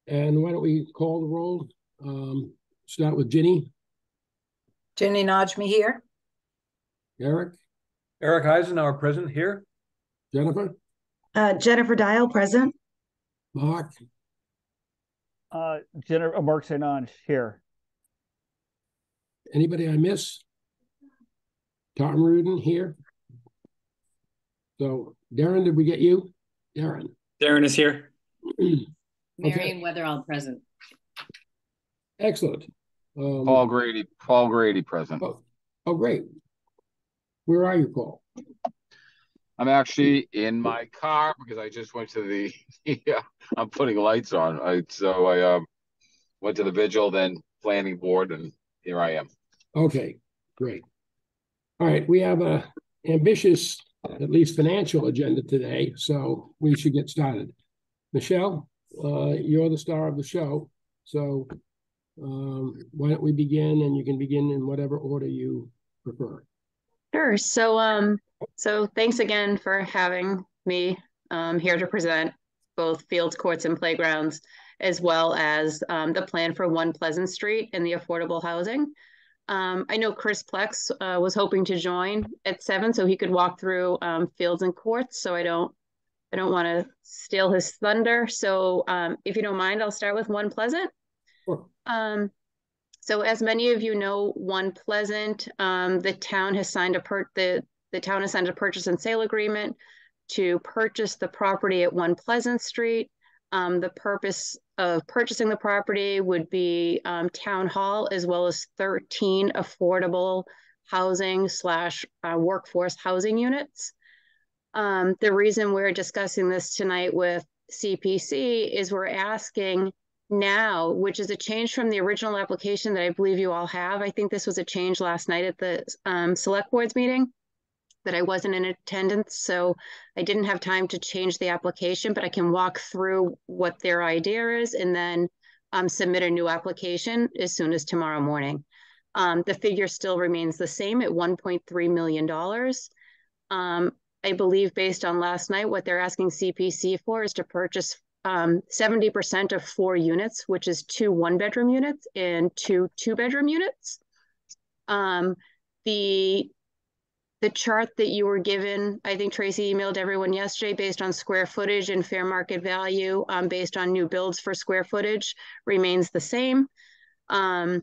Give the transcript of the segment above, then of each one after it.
And why don't we call the roll? Start with Ginny. Jenny Najmi here. Eric. Eric Eisenhower present here. Jennifer. Jennifer Dial present. Mark. Mark St. Ange here. Anybody I miss? Tom Rudin here. So Darren, did we get you? Darren. Darren is here. Marion Weatherall present. Excellent. Paul Grady present. Oh, great. Where are you, Paul? I'm actually in my car because I just went to the I'm putting lights on. I went to the vigil, then planning board, and here I am. Okay, great. All right, we have a ambitious, at least financial agenda today, so we should get started. Michelle, you're the star of the show, so why don't we begin, and you can begin in whatever order you prefer. Sure. So thanks again for having me here to present both fields, courts, and playgrounds, as well as the plan for One Pleasant Street and the affordable housing. I know Chris Plex was hoping to join at 7 so he could walk through fields and courts. So I don't want to steal his thunder. So if you don't mind, I'll start with One Pleasant. Sure. So as many of you know, One Pleasant, the town has signed a purchase and sale agreement to purchase the property at One Pleasant Street. The purpose of purchasing the property would be town hall, as well as 13 affordable housing / workforce housing units. The reason we're discussing this tonight with CPC is we're asking now, which is a change from the original application that I believe you all have. I think this was a change last night at the select boards meeting that I wasn't in attendance, so I didn't have time to change the application, but I can walk through what their idea is and then submit a new application as soon as tomorrow morning. The figure still remains the same at $1.3 million. I believe based on last night, what they're asking CPC for is to purchase 70% of 4 units, which is 2 one-bedroom units and 2 two-bedroom units. The chart that you were given, I think Tracy emailed everyone yesterday, based on square footage and fair market value, based on new builds for square footage, remains the same. And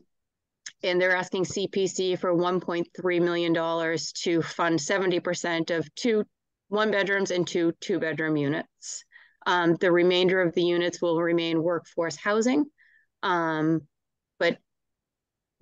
they're asking CPC for $1.3 million to fund 70% of 2 one-bedrooms and 2 two-bedroom units. The remainder of the units will remain workforce housing, but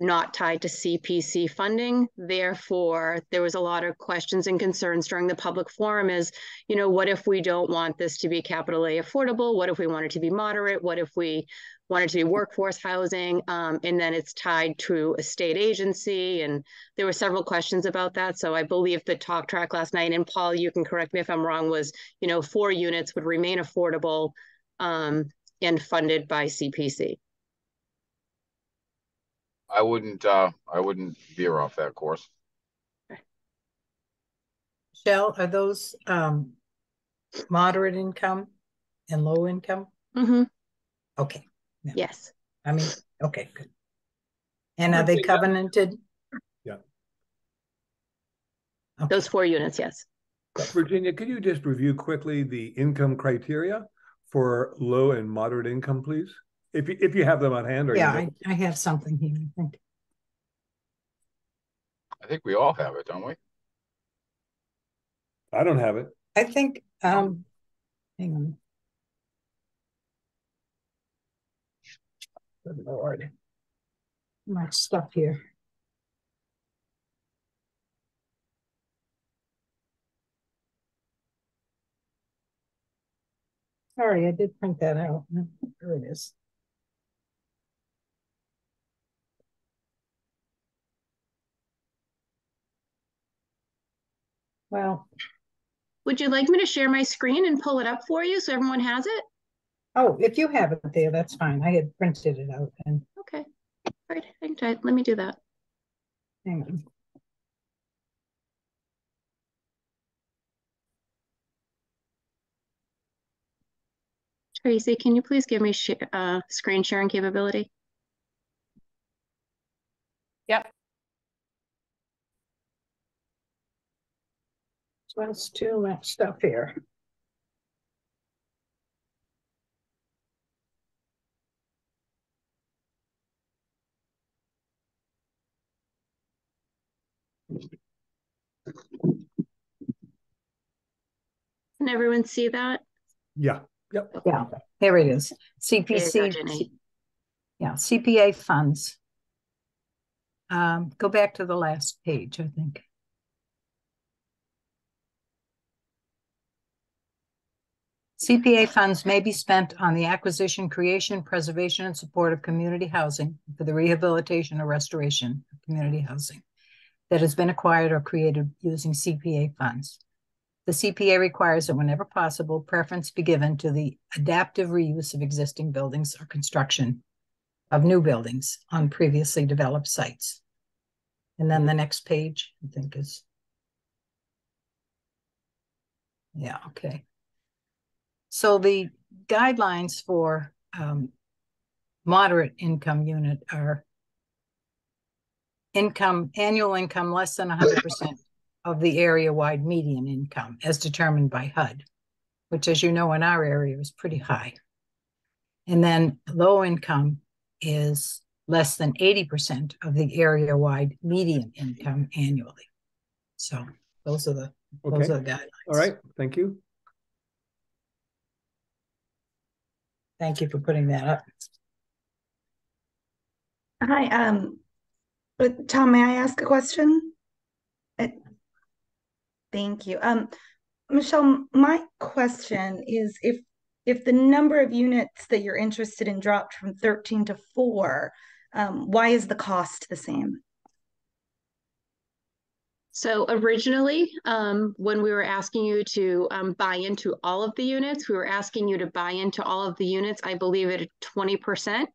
not tied to CPC funding. Therefore, there was a lot of questions and concerns during the public forum is, what if we don't want this to be capital A affordable? What if we want it to be moderate? What if we want it to be workforce housing? And then it's tied to a state agency. And there were several questions about that. So I believe the talk track last night, and Paul, you can correct me if I'm wrong, was, 4 units would remain affordable and funded by CPC. I wouldn't veer off that course. Michelle, are those moderate income and low income? Mm-hmm. Okay. Yeah. Yes. Okay, good. And are they covenanted? Yeah. Okay. Those 4 units, yes. Virginia, could you just review quickly the income criteria for low and moderate income, please? If you have them on hand, or yeah, I have something here. I think we all have it, don't we? I don't have it. I think. Hang on. Good Lord, much stuff here. Sorry, I did print that out. There it is. Well, would you like me to share my screen and pull it up for you so everyone has it? Oh, if you have it there, that's fine. I had printed it out. And okay. All right, let me do that. Hang on. Tracy, can you please give me screen sharing capability? So let's do that stuff here. Can everyone see that? Yeah, yep. Yeah, here it is. There you go, CPC, Jenny. yeah, CPA funds. Go back to the last page, I think. CPA funds may be spent on the acquisition, creation, preservation, and support of community housing for the rehabilitation or restoration of community housing that has been acquired or created using CPA funds. The CPA requires that whenever possible, preference be given to the adaptive reuse of existing buildings or construction of new buildings on previously developed sites. And then the next page, I think is, yeah, okay. So the guidelines for moderate income unit are annual income less than 100% of the area-wide median income as determined by HUD, which, as you know, in our area is pretty high. And then low income is less than 80% of the area-wide median income annually. So those are the guidelines. All right, thank you. Thank you for putting that up. Hi, Tom, may I ask a question? Thank you. Michelle, my question is if the number of units that you're interested in dropped from 13 to 4, why is the cost the same? So originally, when we were asking you to buy into all of the units, we were asking you to buy into all of the units, I believe at 20%,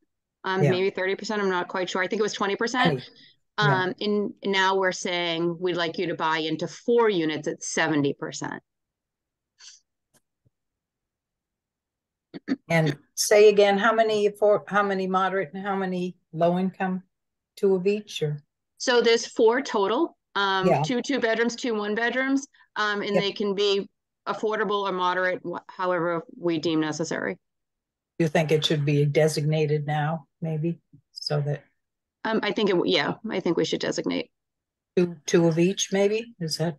maybe 30%, I'm not quite sure. I think it was 20%. And now we're saying we'd like you to buy into 4 units at 70%. And say again, how many moderate and how many low income? 2 of each, or? So there's 4 total, 2 2-bedrooms, 2 1-bedrooms, and they can be affordable or moderate, however we deem necessary. You think it should be designated now, maybe, so that I think I think we should designate 2 of each, maybe? Is that?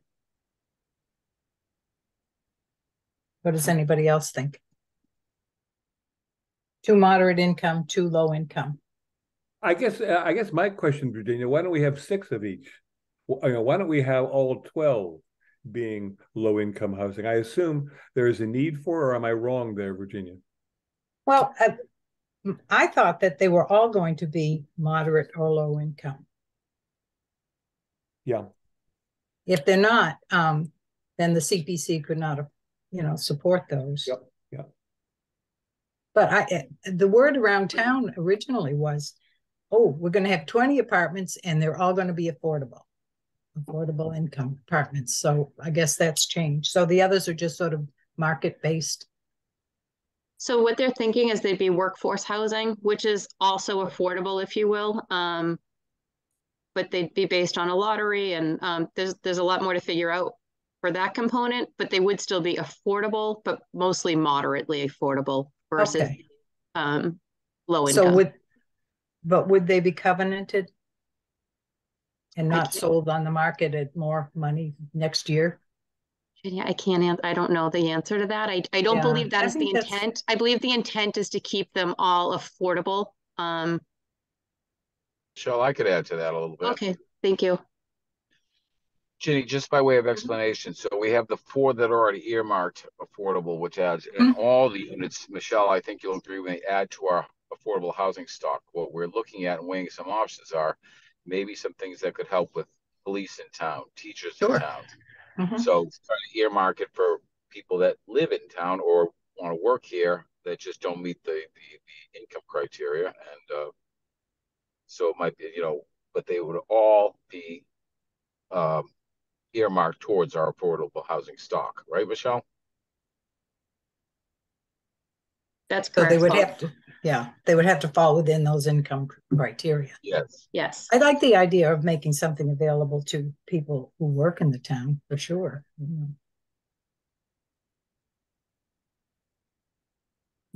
What does anybody else think? 2 moderate income, 2 low income. I guess my question, Virginia, why don't we have 6 of each? Why don't we have all 12 being low income housing? I assume there is a need for, or am I wrong there, Virginia? Well, I thought that they were all going to be moderate or low income. Yeah. If they're not, then the CPC could not, support those. Yep. Yeah. But the word around town originally was, oh, we're going to have 20 apartments and they're all going to be affordable income apartments. So I guess that's changed. So the others are just sort of market-based. So what they're thinking is they'd be workforce housing, which is also affordable, if you will. But they'd be based on a lottery, and there's a lot more to figure out for that component, but they would still be affordable, but mostly moderately affordable versus low income. So would they be covenanted and not sold on the market at more money next year? Yeah, I don't know the answer to that. I don't believe that is the intent. I believe the intent is to keep them all affordable. Michelle, I could add to that a little bit. Okay, thank you. Ginny, just by way of explanation, so we have the 4 that are already earmarked affordable, which adds in all the units. Michelle, I think you'll agree when they add to our affordable housing stock. What we're looking at and weighing some options are maybe some things that could help with police in town, teachers in town. So try to earmark it for people that live in town or want to work here that just don't meet the income criteria. And so it might be, but they would all be earmarked towards our affordable housing stock, right, Michelle? That's So correct. they would Paul. have to, yeah, they would have to fall within those income criteria. Yes. Yes. I like the idea of making something available to people who work in the town, for sure. I mean,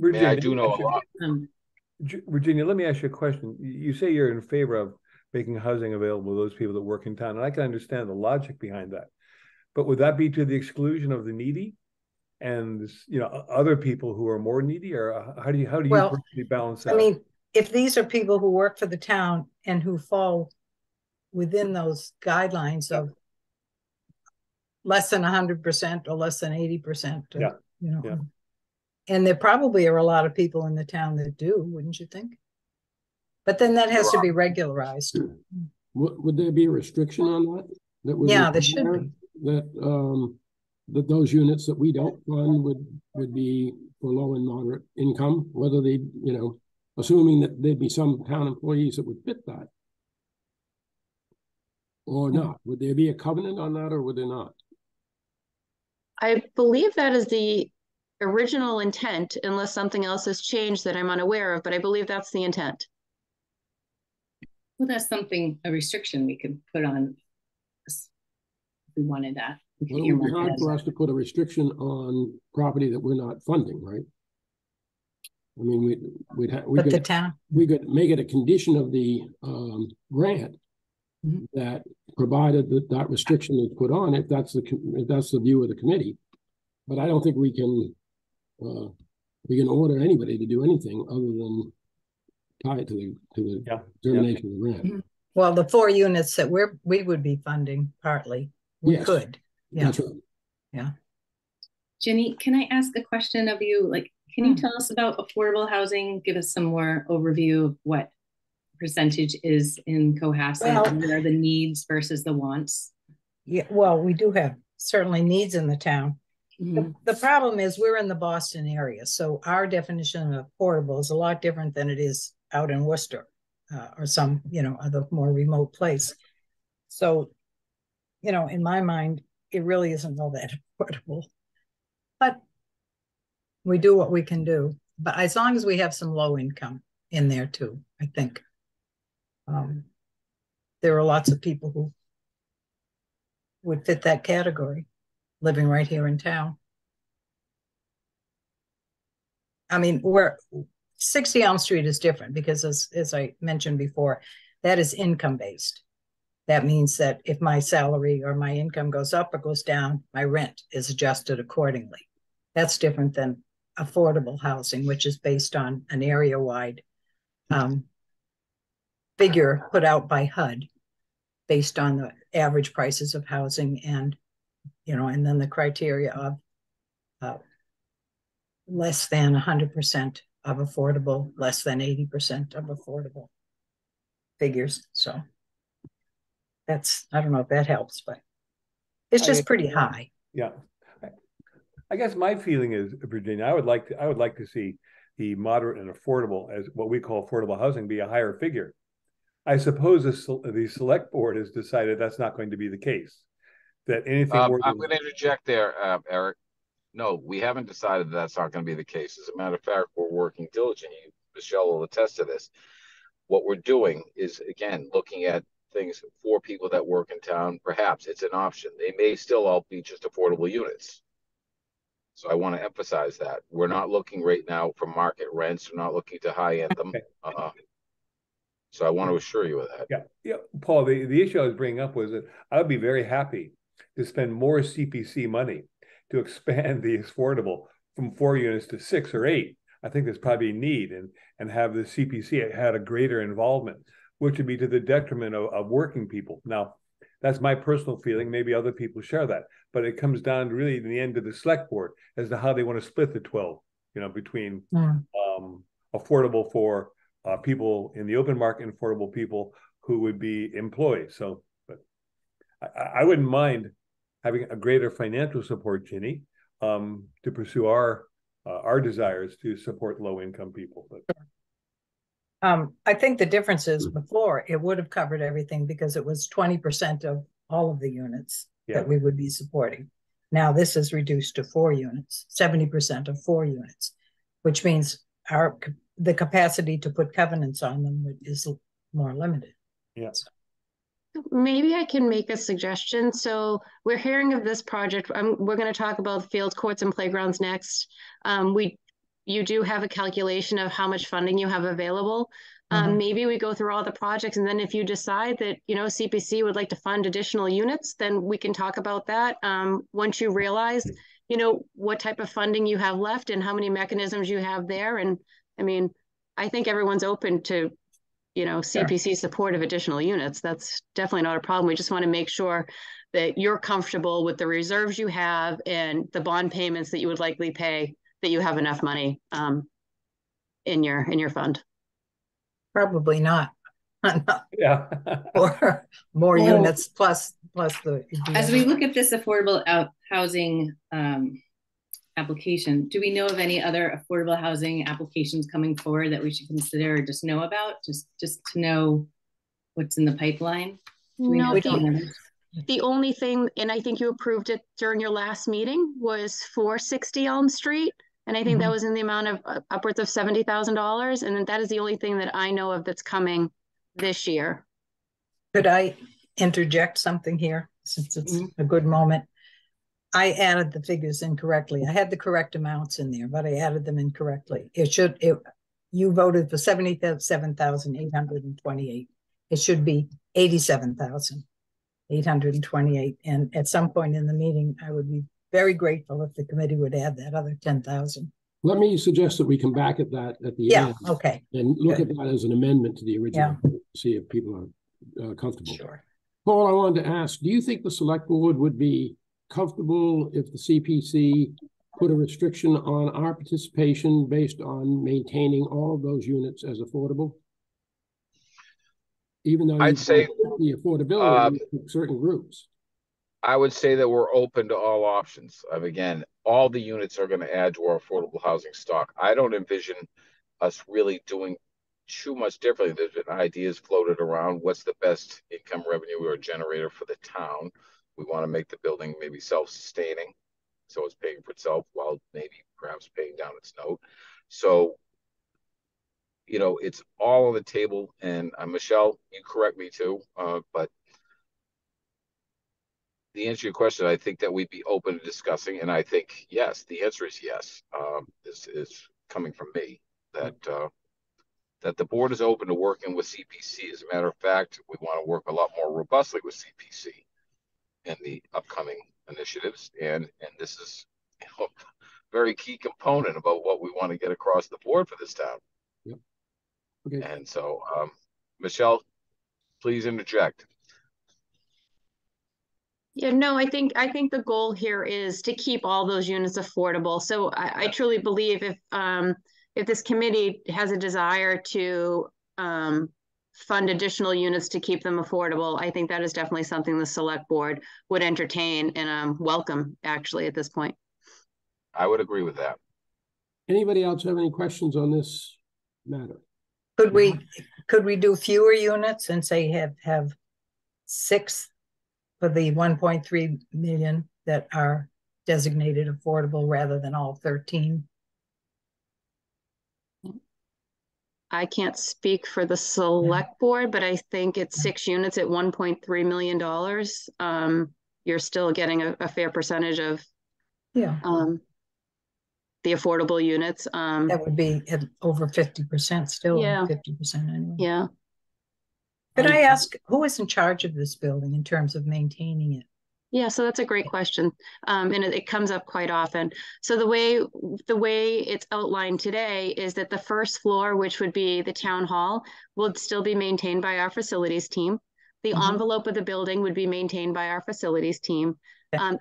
I Virginia, do know a lot. Virginia, let me ask you a question. You say you're in favor of making housing available to those people that work in town, and I can understand the logic behind that. But would that be to the exclusion of the needy and, you know, other people who are more needy, or how do you Well, personally balance that? I mean, if these are people who work for the town and who fall within those guidelines of less than 100% or less than 80%, Yeah. you know, Yeah. and there probably are a lot of people in the town that do, wouldn't you think? But then that has to be regularized. Would there be a restriction on that? That would Yeah, there should require be. that those units that we don't fund would be for low and moderate income, whether they, you know, assuming that there'd be some town employees that would fit that. Or not? Would there be a covenant on that, or would there not? I believe that is the original intent, unless something else has changed that I'm unaware of, but I believe that's the intent. Well, that's something, a restriction we could put on us if we wanted that. We could Well, it would be earmark hard it for as us to put a restriction on property that we're not funding, right? I mean, But the town, we could make it a condition of the grant that provided that that restriction is put on, if that's the view of the committee. But I don't think we can order anybody to do anything other than tie it to the termination of the grant. well, the 4 units that we would be funding partly, we Yes. could. Yeah. That's right. Yeah. Jenny, can I ask a question of you? Like, can you tell us about affordable housing? Give us some more overview of what percentage is in Cohasset, Well, and what are the needs versus the wants? Yeah, well, we do have certainly needs in the town. The problem is we're in the Boston area, so our definition of affordable is a lot different than it is out in Worcester or some, you know, other more remote place. So, you know, in my mind, it really isn't all that affordable. But we do what we can do. But as long as we have some low income in there too, I think. There are lots of people who would fit that category living right here in town. I mean, we're 60 Elm Street is different because as I mentioned before, that is income based. That means that if my salary or my income goes up or goes down, my rent is adjusted accordingly. That's different than affordable housing, which is based on an area-wide figure put out by HUD based on the average prices of housing and, you know, and then the criteria of less than 100% of affordable, less than 80% of affordable figures. So that's, I don't know if that helps, but it's just pretty high. Yeah. I guess my feeling is, Virginia, I would like to see the moderate and affordable, as what we call affordable housing, be a higher figure. I suppose the select board has decided that's not going to be the case. That anything more I'm going to interject there, Eric. No, we haven't decided that's not going to be the case. As a matter of fact, we're working diligently. Michelle will attest to this. What we're doing is, again, looking at things for people that work in town. Perhaps it's an option. They may still all be just affordable units. So I want to emphasize that. We're not looking right now for market rents. We're not looking to high end them. So I want to assure you of that. Yeah, Paul, the issue I was bringing up was that I would be very happy to spend more CPC money to expand the affordable from 4 units to 6 or 8. I think there's probably a need, and have the CPC had a greater involvement, which would be to the detriment of working people. Now, that's my personal feeling. Maybe other people share that, but it comes down to really in the end to the select board as to how they want to split the 12, you know, between affordable for people in the open market and affordable people who would be employees. So, but I wouldn't mind having a greater financial support, Ginny, to pursue our desires to support low income people. But I think the difference is before it would have covered everything because it was 20% of all of the units that we would be supporting. Now this is reduced to 4 units, 70% of 4 units. which means the capacity to put covenants on them is more limited. Yes. Maybe I can make a suggestion. So we're hearing of this project. We're going to talk about fields, courts, and playgrounds next. You do have a calculation of how much funding you have available. Maybe we go through all the projects, and then if you decide that, you know, CPC would like to fund additional units, then we can talk about that. Once you realize, you know, what type of funding you have left and how many mechanisms you have there. And I mean, I think everyone's open to, you know, CPC support of additional units. That's definitely not a problem. We just want to make sure that you're comfortable with the reserves you have and the bond payments that you would likely pay, that you have enough money in your fund. Probably not. Yeah. Or more units plus the. As we look at this affordable housing application, do we know of any other affordable housing applications coming forward that we should consider or just know about, just to know what's in the pipeline? No, the only thing, and I think you approved it during your last meeting, was 460 Elm Street. And I think that was in the amount of upwards of $70,000. And that is the only thing that I know of that's coming this year. Could I interject something here, since it's a good moment? I added the figures incorrectly. I had the correct amounts in there, but I added them incorrectly. You voted for 77,828. It should be 87,828. And at some point in the meeting, I would be very grateful if the committee would add that other 10,000. Let me suggest that we come back at that at the end. Okay. And look at that as an amendment to the original, see if people are comfortable. Sure. Paul, I wanted to ask, do you think the select board would be comfortable if the CPC put a restriction on our participation based on maintaining all of those units as affordable? Even though I'd say the affordability of certain groups. I would say that we're open to all options. Again, all the units are going to add to our affordable housing stock. I don't envision us really doing too much differently. There's been ideas floated around. What's the best income revenue or generator for the town? We want to make the building maybe self-sustaining, so it's paying for itself while maybe perhaps paying down its note. So, you know, it's all on the table. And Michelle, you correct me too, but the answer to your question, I think that we'd be open to discussing, and I think yes. The answer is yes. Is coming from me that that the board is open to working with CPC. As a matter of fact, we want to work a lot more robustly with CPC in the upcoming initiatives, and this is, you know, a very key component about what we want to get across the board for this town. Yep. Okay. And so, Michelle, please interject. Yeah, no, I think the goal here is to keep all those units affordable. So I truly believe if this committee has a desire to fund additional units to keep them affordable, I think that is definitely something the select board would entertain and welcome, actually, at this point. I would agree with that. Anybody else have any questions on this matter? Could we do fewer units and say have 6 for the 1.3 million that are designated affordable rather than all 13? I can't speak for the select board, but I think it's 6 units at $1.3 million. You're still getting a fair percentage of the affordable units. That would be at over 50% still. 50% anyway. Yeah. Could I ask, who is in charge of this building in terms of maintaining it? Yeah, so that's a great question. And it comes up quite often. So the way it's outlined today is that the first floor, which would be the town hall, would still be maintained by our facilities team. The envelope of the building would be maintained by our facilities team.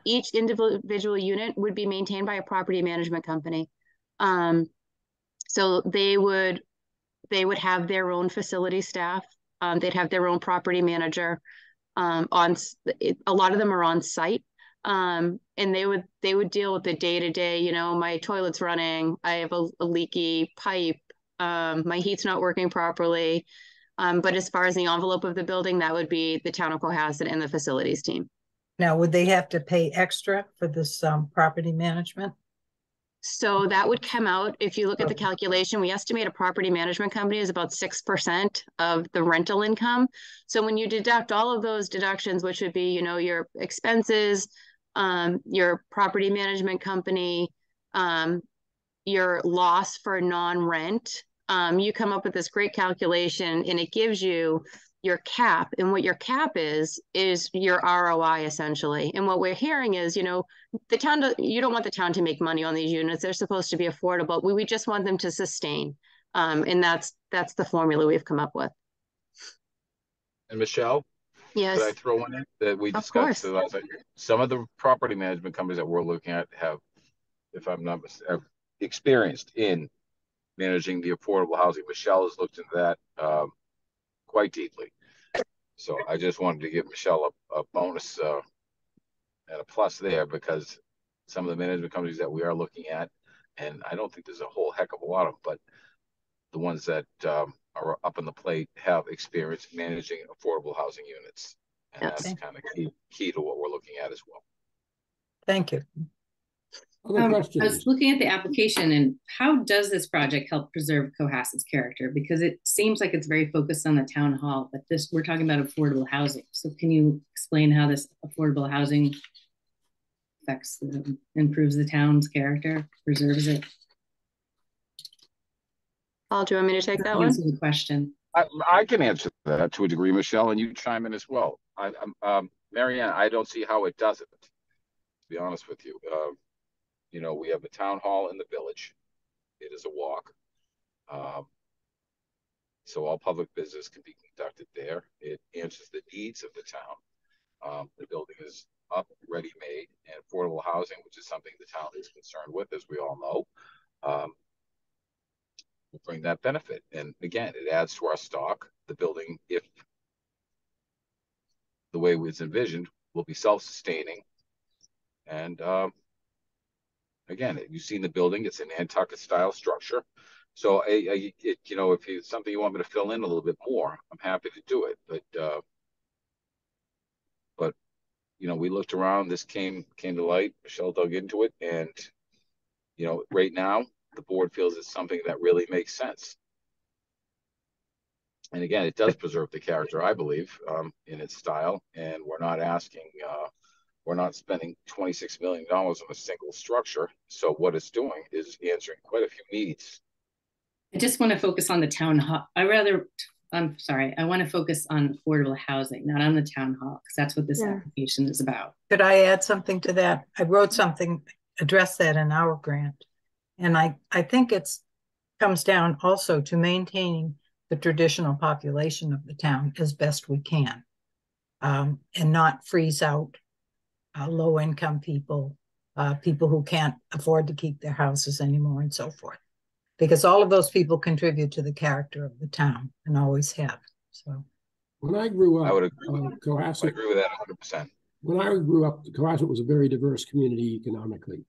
Each individual unit would be maintained by a property management company. So they would have their own facility staff. They'd have their own property manager. A lot of them are on site, and they would deal with the day-to-day. You know, my toilet's running, I have a leaky pipe, my heat's not working properly. But as far as the envelope of the building, that would be the town of Cohasset and the facilities team. Now, would they have to pay extra for this property management? So that would come out, if you look at the calculation, we estimate a property management company is about 6% of the rental income. So when you deduct all of those deductions, which would be, you know, your expenses, your property management company, your loss for non-rent, you come up with this great calculation, and it gives you your cap. And what your cap is your ROI essentially. And what we're hearing is, you know, the town, you don't want the town to make money on these units. They're supposed to be affordable. We just want them to sustain. And that's the formula we've come up with. And Michelle, Yes. could I throw one in that we Of discussed? course. Some of the property management companies that we're looking at have, if I'm not mistaken, have experienced in managing the affordable housing. Michelle has looked into that quite deeply. So I just wanted to give Michelle a bonus and a plus there, because some of the management companies that we are looking at, and I don't think there's a whole heck of a lot of them, but the ones that are up on the plate have experience managing affordable housing units. And Yes. that's kind of key to what we're looking at as well. Thank you. Other I questions? was looking at the application, and how does this project help preserve Cohasset's character? Because it seems like it's very focused on the town hall, but we're talking about affordable housing. So can you explain how this affordable housing improves the town's character, preserves it? Paul, do you want me to take that one? Answer the question. I can answer that to a degree, Michelle, and you chime in as well. Marianne, I don't see how it doesn't, to be honest with you. You know, we have a town hall in the village. It is a walk. So all public business can be conducted there. It answers the needs of the town. The building is up, ready-made, and affordable housing, which is something the town is concerned with, as we all know, will bring that benefit. And again, it adds to our stock. The building, if the way it's envisioned, will be self-sustaining. And again, you've seen the building; it's an Nantucket style structure. So, you know, if it's something you want me to fill in a little bit more, I'm happy to do it. But you know, we looked around. This came to light. Michelle dug into it, and you know, right now the board feels it's something that really makes sense. And again, it does preserve the character, I believe, in its style. And we're not asking. We're not spending $26 million on a single structure. So what it's doing is answering quite a few needs. I just want to focus on the town hall. I want to focus on affordable housing, not on the town hall, because that's what this application is about. Could I add something to that? I wrote something, address that in our grant. And I think it's comes down also to maintaining the traditional population of the town as best we can, and not freeze out low-income people, people who can't afford to keep their houses anymore, and so forth. Because all of those people contribute to the character of the town and always have. So when I grew up, I would agree with Cohasset, I agree with that 100%. When I grew up, Cohasset was a very diverse community economically.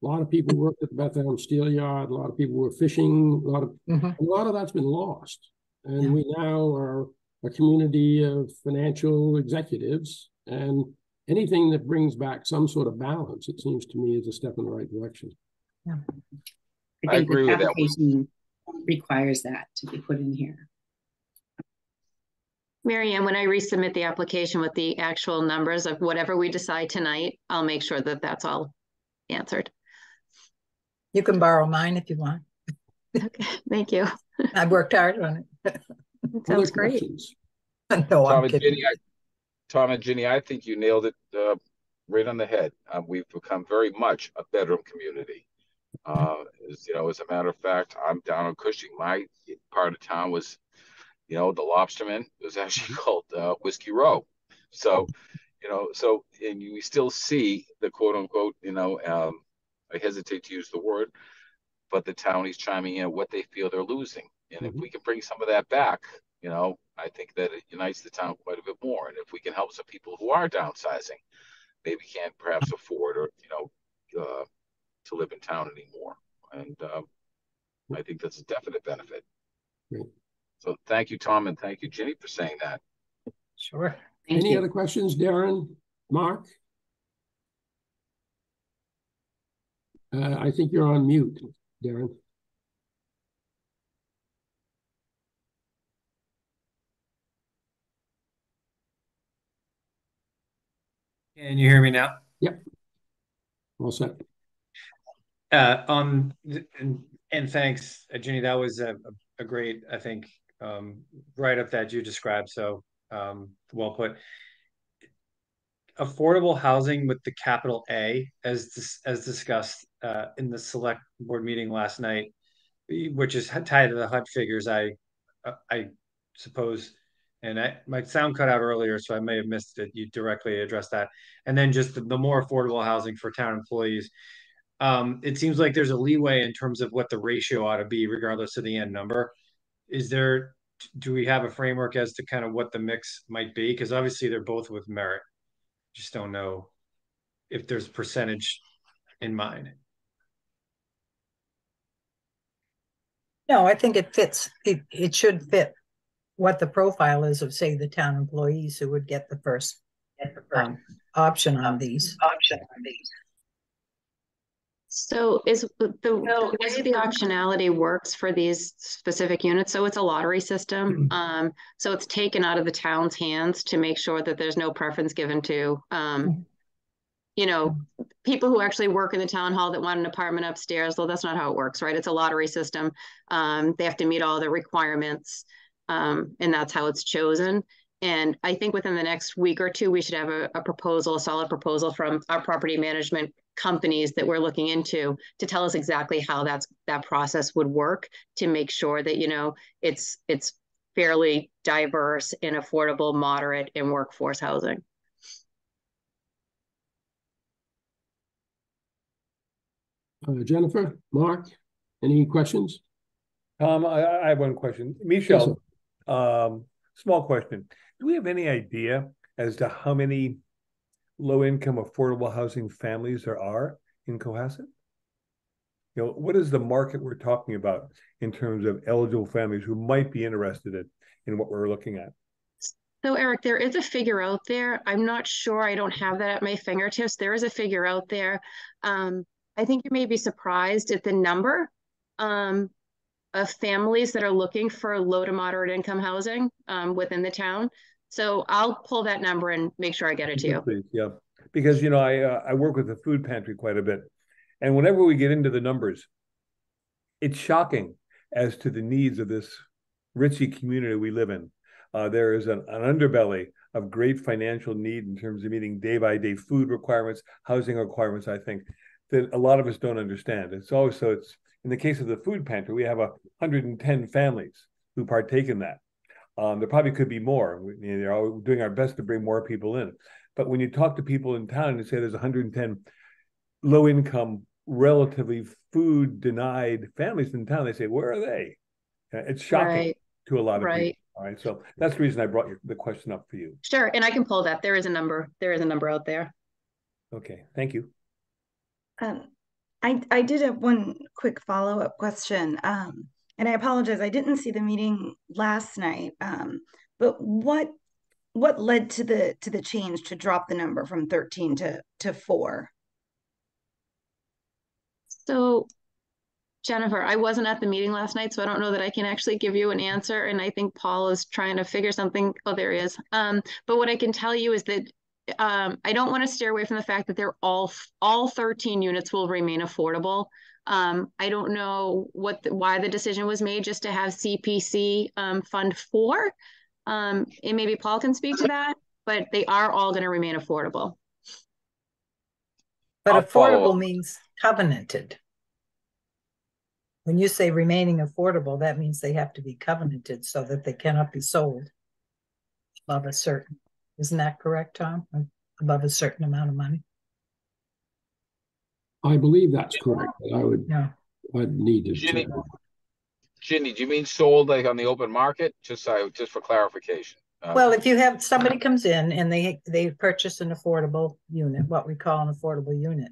A lot of people worked at the Bethlehem Steel Yard. A lot of people were fishing. A lot of that's been lost. And we now are a community of financial executives, and anything that brings back some sort of balance, it seems to me, is a step in the right direction. Yeah. I think agree the with that. application requires that to be put in here. Marianne, when I resubmit the application with the actual numbers of whatever we decide tonight, I'll make sure that that's all answered. You can borrow mine if you want. Okay, thank you. I've worked hard on it. Sounds great. No, I'm kidding. Tom and Ginny, I think you nailed it right on the head. We've become very much a bedroom community. As a matter of fact, I'm down on Cushing. My part of town was, the Lobsterman. It was actually called Whiskey Row. So, and we still see the quote unquote, I hesitate to use the word, but the townies chiming in what they feel they're losing. And if we can bring some of that back, I think that it unites the town quite a bit more. And if we can help some people who are downsizing, maybe can't perhaps afford or, to live in town anymore. And I think that's a definite benefit. Great. So thank you, Tom, and thank you, Ginny, for saying that. Sure. Any other questions, Darren, Mark? I think you're on mute, Darren. Can you hear me now? Yep. All set. And thanks, Ginny. That was a great, I think, write-up that you described. So well put. Affordable housing with the capital A, as discussed in the select board meeting last night, which is tied to the HUD figures, I suppose. And my sound cut out earlier, so I may have missed it. You directly addressed that. And then just the more affordable housing for town employees. It seems like there's a leeway in terms of what the ratio ought to be, regardless of the end number. Do we have a framework as to kind of what the mix might be? Because obviously they're both with merit. Just don't know if there's percentage in mind. No, I think it fits. It should fit what the profile is of, say, the town employees who would get the first option on these. So is the way the optionality works for these specific units, so it's a lottery system. So it's taken out of the town's hands to make sure that there's no preference given to, you know, people who actually work in the town hall that want an apartment upstairs. Though that's not how it works, right? It's a lottery system. They have to meet all the requirements, and that's how it's chosen. And I think within the next week or two, we should have a solid proposal from our property management companies that we're looking into to tell us exactly how that process would work to make sure that, you know, it's fairly diverse and affordable, moderate, and workforce housing. Jennifer, Mark, any questions? I have one question. Michelle, small question. Do we have any idea as to how many low-income affordable housing families there are in Cohasset? You know, what is the market we're talking about in terms of eligible families who might be interested in what we're looking at? So Eric, there is a figure out there. I'm not sure. I don't have that at my fingertips. There is a figure out there. I think you may be surprised at the number of families that are looking for low to moderate income housing within the town. So I'll pull that number and make sure I get it to you. Please, yeah, because you know I work with the food pantry quite a bit, and whenever we get into the numbers, it's shocking as to the needs of this Ritzy community we live in. There is an underbelly of great financial need in terms of meeting day-by-day food requirements, housing requirements. I think that a lot of us don't understand. It's in the case of the food pantry, we have 110 families who partake in that. There probably could be more. We're doing our best to bring more people in. But when you talk to people in town and say there's 110 low-income, relatively food-denied families in town, they say, where are they? It's shocking to a lot of people. All right, so that's the reason I brought the question up for you. Sure, and I can pull that. There is a number out there. Okay, thank you. I did have one quick follow-up question. And I apologize, I didn't see the meeting last night. But what led to the change to drop the number from 13 to 4? So, Jennifer, I wasn't at the meeting last night, so I don't know that I can actually give you an answer. And I think Paul is trying to figure something. Oh, there he is. But what I can tell you is that I don't want to steer away from the fact that they're all 13 units will remain affordable. I don't know why the decision was made just to have CPC fund 4. And maybe Paul can speak to that, but they are all going to remain affordable. But affordable means covenanted. When you say remaining affordable, that means they have to be covenanted so that they cannot be sold above a certain. Isn't that correct, Tom? Above a certain amount of money? I believe that's correct. But I'd need to check. Ginny, do you mean sold like on the open market? Just for clarification. Well, if you have somebody comes in and they purchase an affordable unit, what we call an affordable unit,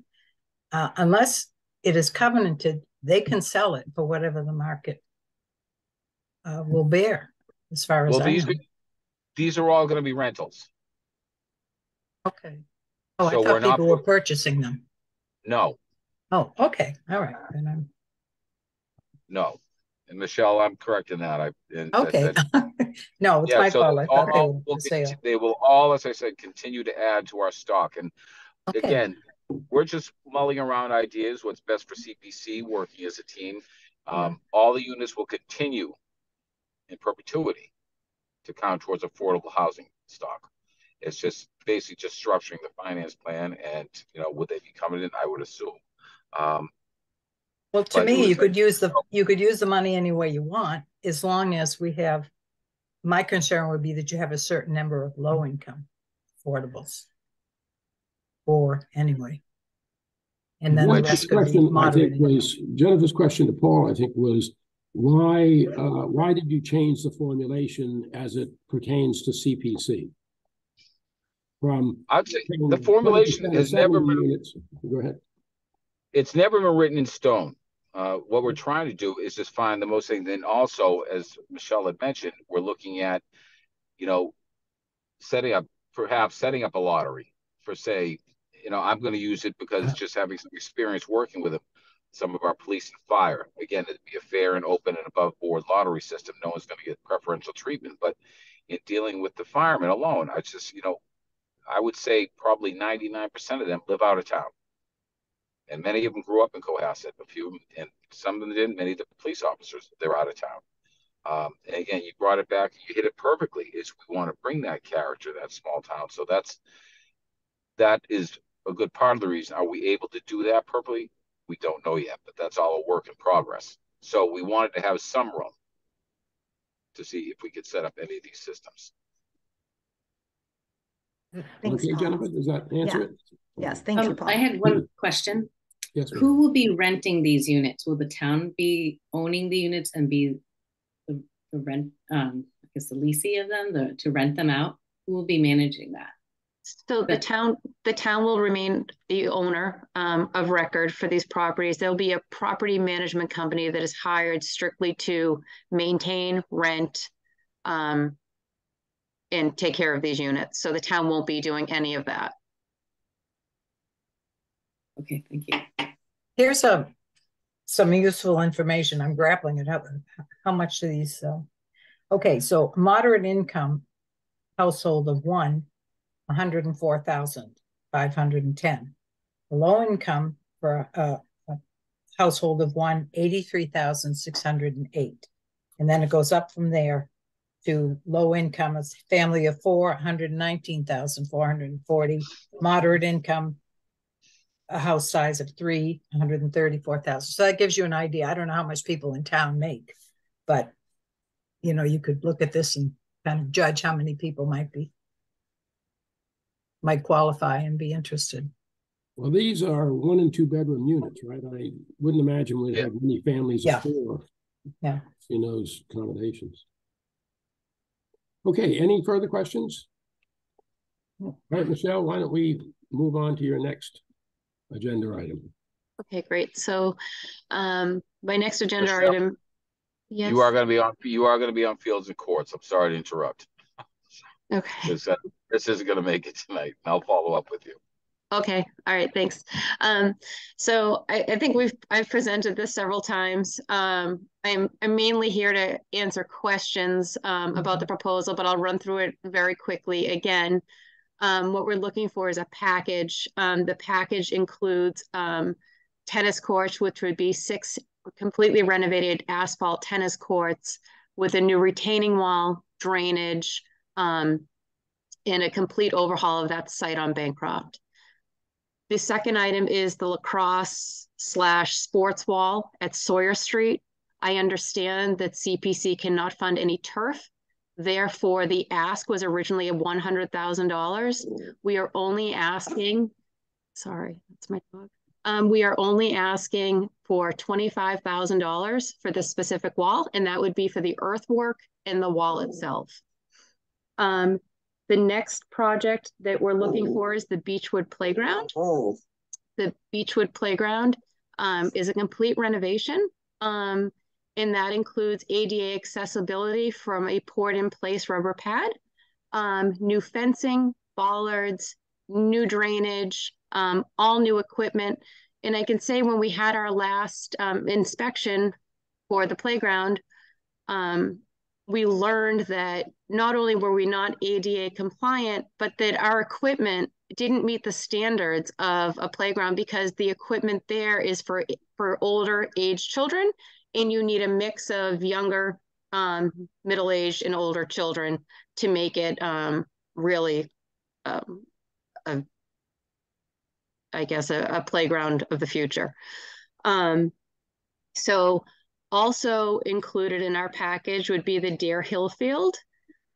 unless it is covenanted, they can sell it for whatever the market will bear, as far as I know. These are all going to be rentals. Okay. Oh, so I thought people were purchasing them. No, Oh, okay, all right. Then I'm No. And Michelle, I'm correct in that. okay. No, it's Yeah, my so fault. I thought they all were will for sale. they will all, as I said, continue to add to our stock. And Okay, again, we're just mulling around ideas, what's best for CPC, working as a team. All the units will continue in perpetuity to count towards affordable housing stock. It's just basically just structuring the finance plan, and would they be coming in? I would assume. well, to But me, you listen, could use the money any way you want, as long as we have, my concern would be that you have a certain number of low income affordables. Or anyway. And then the Jennifer's rest could be question, I moderate think, was Jennifer's question to Paul, I think, was why did you change the formulation as it pertains to CPC? From I'd say the formulation has never been, units. Go ahead. it's never been written in stone. What we're trying to do is just find the most thing. Then also, as Michelle had mentioned, we're looking at, setting up a lottery for, say, I'm going to use it because just having some experience working with some of our police and fire. Again, it'd be a fair and open and above board lottery system. No one's going to get preferential treatment. But in dealing with the firemen alone, I just, I would say probably 99% of them live out of town. And many of them grew up in Cohasset, a few, and some of them didn't. Many of the police officers, they're out of town. And again, you brought it back, you hit it perfectly. Is we want to bring that character, that small town. So that is a good part of the reason. Are we able to do that perfectly? We don't know yet, but that's all a work in progress. So we wanted to have some room to see if we could set up any of these systems. Thanks, Okay, Paul. Jennifer, does that answer it? Yes, thank you, Paul. I had one question. Yes, ma'am. Who will be renting these units? Will the town be owning the units and be the rent, I guess the leasing of them, to rent them out? Who will be managing that? So the town will remain the owner of record for these properties. There'll be a property management company that is hired strictly to maintain, rent, and take care of these units. So the town won't be doing any of that. Okay, thank you. Here's some useful information. I'm grappling it up. How much do these sell? Okay, so moderate income household of one, 104,510. Low income for a household of one, 83,608. And then it goes up from there to low income, a family of four, 119,440. Moderate income, a house size of three, 134,000. So that gives you an idea. I don't know how much people in town make, but you could look at this and kind of judge how many people might qualify and be interested. Well, these are 1 and 2 bedroom units, right? I wouldn't imagine we'd have many families of 4 in those accommodations. Okay, any further questions? All right, Michelle, why don't we move on to your next agenda item? Okay, great. So my next agenda Michelle, item. Yes. You are going to be on Fields and Courts. I'm sorry to interrupt. Okay. This isn't going to make it tonight. I'll follow up with you. Okay. All right. Thanks. So I think I've presented this several times. I'm mainly here to answer questions about the proposal, but I'll run through it very quickly again. What we're looking for is a package. The package includes tennis courts, which would be 6 completely renovated asphalt tennis courts with a new retaining wall, drainage, and a complete overhaul of that site on Bancroft. The second item is the lacrosse/sports wall at Sawyer Street. I understand that CPC cannot fund any turf. Therefore, the ask was originally of $100,000. We are only asking, sorry, that's my dog. We are only asking for $25,000 for this specific wall, and that would be for the earthwork and the wall itself. The next project that we're looking for is the Beechwood Playground. The Beechwood Playground is a complete renovation, and that includes ADA accessibility from a poured-in-place rubber pad, new fencing, bollards, new drainage, all new equipment, And I can say when we had our last inspection for the playground, we learned that not only were we not ADA compliant, but that our equipment didn't meet the standards of a playground because the equipment there is for older age children, and you need a mix of younger, middle-aged and older children to make it really, I guess, a playground of the future. So also included in our package would be the Deer Hill Field.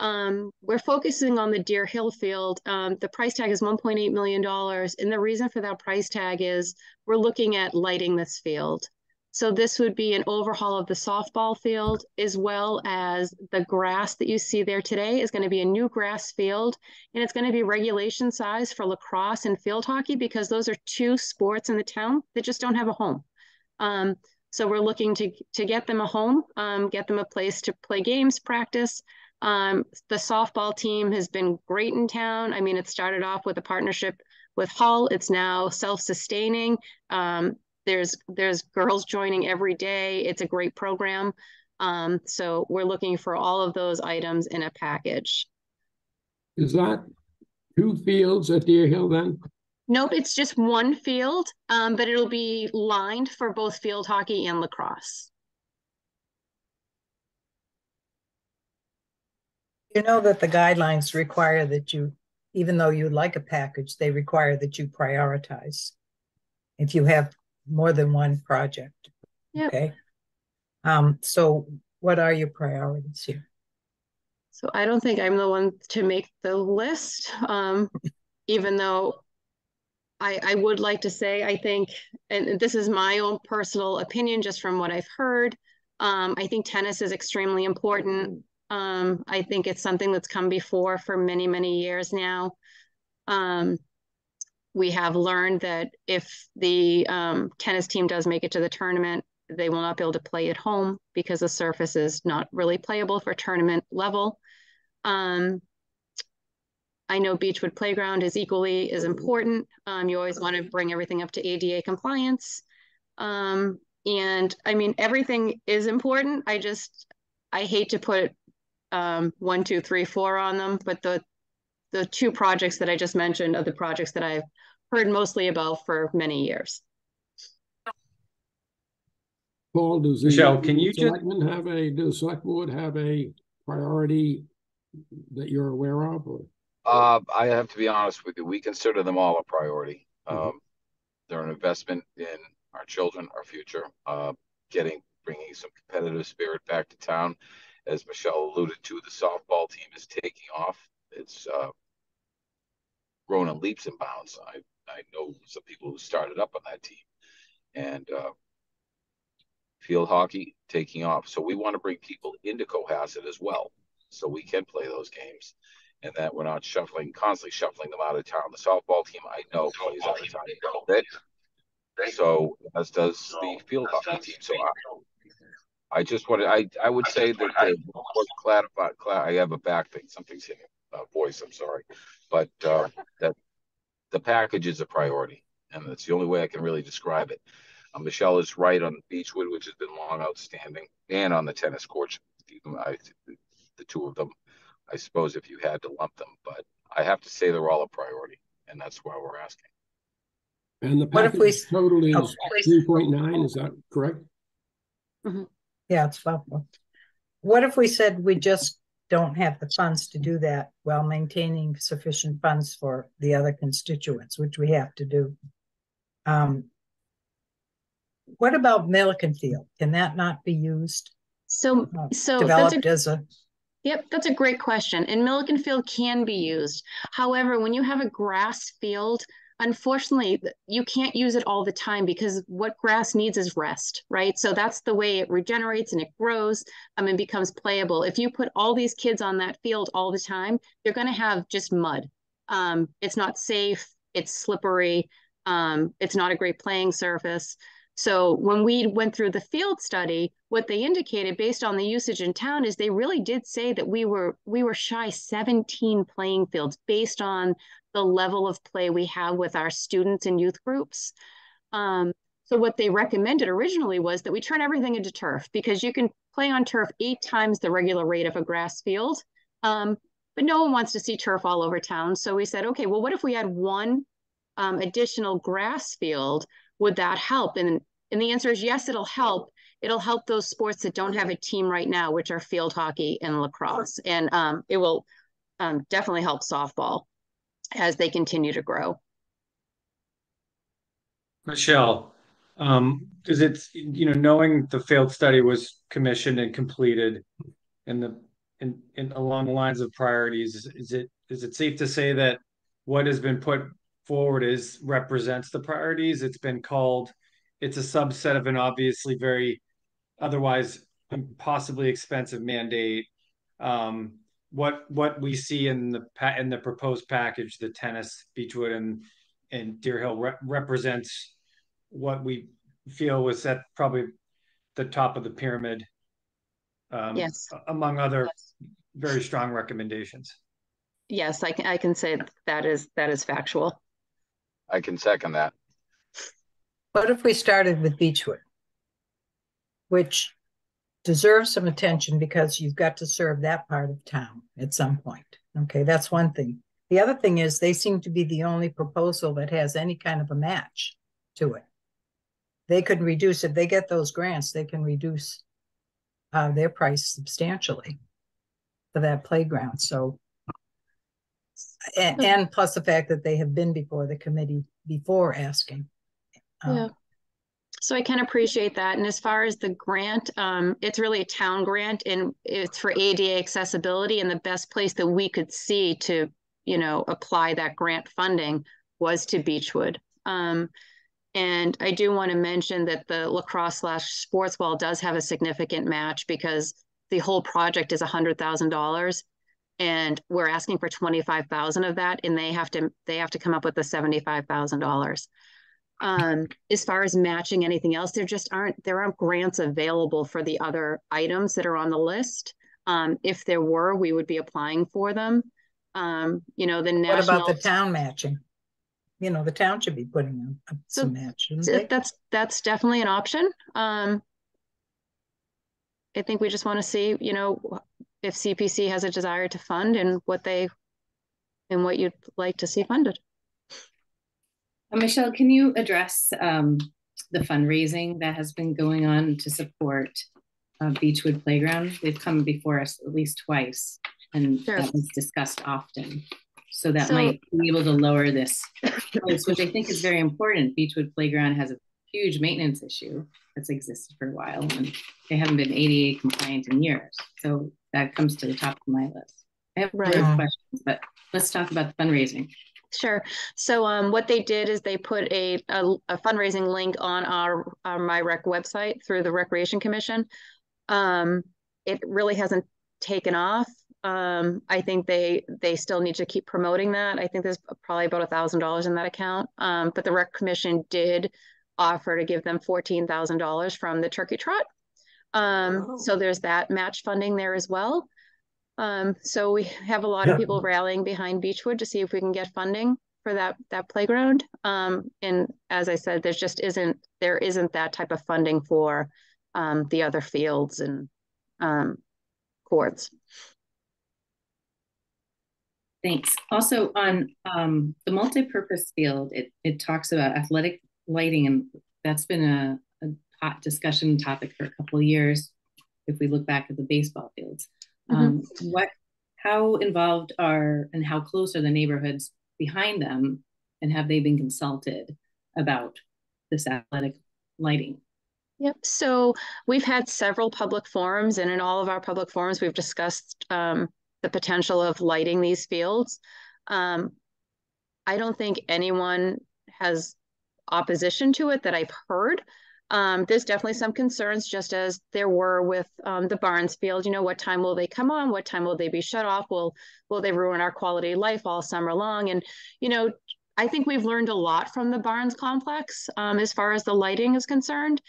We're focusing on the Deer Hill Field. The price tag is $1.8 million. And the reason for that price tag is we're looking at lighting this field. So this would be an overhaul of the softball field, as well as the grass that you see there today is going to be a new grass field. And it's going to be regulation size for lacrosse and field hockey, because those are two sports in the town that just don't have a home. So we're looking to get them a home, get them a place to play games, practice. The softball team has been great in town. I mean, it started off with a partnership with Hull. It's now self-sustaining. There's girls joining every day. It's a great program. So we're looking for all of those items in a package. Is that 2 fields at Deer Hill then? Nope, it's just one field, but it'll be lined for both field hockey and lacrosse. You know that the guidelines require that you, even though you like a package, they require that you prioritize if you have more than one project. Yep. Okay. So what are your priorities here? So I don't think I'm the one to make the list, even though I would like to say, I think, and this is my own personal opinion, just from what I've heard, I think tennis is extremely important. I think it's something that's come before for many, many years now. We have learned that if the tennis team does make it to the tournament, they will not be able to play at home because the surface is not really playable for tournament level. I know Beechwood Playground is equally as important. You always want to bring everything up to ADA compliance. And I mean, everything is important. I hate to put 1, 2, 3, 4 on them, but the 2 projects that I just mentioned are the projects that I've heard mostly about for many years. Paul, does Michelle, the can you selectmen have does the select board have a priority that you're aware of? Or? I have to be honest with you. We consider them all a priority. They're an investment in our children, our future, bringing some competitive spirit back to town. As Michelle alluded to, the softball team is taking off. It's grown in leaps and bounds. I know some people who started up on that team, and field hockey taking off. So we want to bring people into Cohasset as well, so we can play those games, and that we're not constantly shuffling them out of town. The softball team, I know, plays out of town a little bit. So as does the field hockey team. So I just want to, I would say that I have a back thing, something's hitting voice, I'm sorry. But that the package is a priority, and that's the only way I can really describe it. Michelle is right on Beechwood, which has been long outstanding, and on the tennis courts, the 2 of them, I suppose, if you had to lump them. But I have to say they're all a priority, and that's why we're asking. And the package total is 3.9, is that correct? Mm-hmm. Yeah, it's helpful. What if we said we just don't have the funds to do that while maintaining sufficient funds for the other constituents, which we have to do? What about Milliken Field? Can that not be used? So developed as a... Yep, that's a great question. And Milliken Field can be used. However, when you have a grass field, unfortunately, you can't use it all the time because what grass needs is rest, right? So that's the way it regenerates and it grows and becomes playable. If you put all these kids on that field all the time, they're going to have just mud. It's not safe. It's slippery. It's not a great playing surface. So when we went through the field study, what they indicated based on the usage in town is they really did say that we were shy 17 playing fields based on the level of play we have with our students and youth groups. So what they recommended originally was that we turn everything into turf, because you can play on turf 8 times the regular rate of a grass field. But no one wants to see turf all over town. So we said, okay, well, what if we had one additional grass field? Would that help? And the answer is yes, it'll help. It'll help those sports that don't have a team right now, which are field hockey and lacrosse. And it will definitely help softball as they continue to grow. Michelle, is it, knowing the field study was commissioned and completed in along the lines of priorities, is it safe to say that what has been put forward represents the priorities? It's been called, it's a subset of an obviously very otherwise possibly expensive mandate. What we see in the proposed package, the tennis, Beechwood, and Deer Hill represents what we feel was at probably the top of the pyramid, Yes. among other very strong recommendations. Yes, I can say that is factual. I can second that. What if we started with Beechwood, which deserves some attention because you've got to serve that part of town at some point. Okay, that's one thing. The other thing is they seem to be the only proposal that has any kind of a match to it. They could reduce, if they get those grants, they can reduce their price substantially for that playground. So, and plus the fact that they have been before the committee before asking. Yeah. So I can appreciate that. And as far as the grant, it's really a town grant, and it's for ADA accessibility. And the best place that we could see to, apply that grant funding was to Beechwood. And I do want to mention that the lacrosse/sports ball does have a significant match, because the whole project is $100,000, and we're asking for 25,000 of that, and they have to come up with the $75,000. As far as matching anything else, there aren't grants available for the other items that are on the list. If there were, we would be applying for them. The national. What about the town matching? The town should be putting up some match, shouldn't they? That's definitely an option. I think we just want to see, if CPC has a desire to fund and what you'd like to see funded. Michelle, can you address the fundraising that has been going on to support Beechwood Playground? They've come before us at least twice, and Sure. That was discussed often. So that might be able to lower this price, which I think is very important. Beechwood Playground has a huge maintenance issue that's existed for a while, and they haven't been ADA compliant in years. So that comes to the top of my list. I have other questions, but let's talk about the fundraising. Sure. So what they did is they put a fundraising link on our MyRec website through the Recreation Commission. It really hasn't taken off. I think they still need to keep promoting that. I think there's probably about $1,000 in that account. But the Rec Commission did offer to give them $14,000 from the Turkey Trot. So there's that match funding there as well. So we have a lot of people rallying behind Beechwood to see if we can get funding for that playground. And as I said, there isn't that type of funding for the other fields and courts. Thanks. Also on the multi-purpose field, it talks about athletic lighting, and that's been a hot discussion topic for a couple of years. If we look back at the baseball fields, how involved and how close are the neighborhoods behind them, and have they been consulted about this athletic lighting? Yep. So we've had several public forums, and in all of our public forums, we've discussed the potential of lighting these fields. I don't think anyone has opposition to it that I've heard. There's definitely some concerns, just as there were with the Barnes field. What time will they come on? What time will they be shut off? Will they ruin our quality of life all summer long? And, I think we've learned a lot from the Barnes complex as far as the lighting is concerned.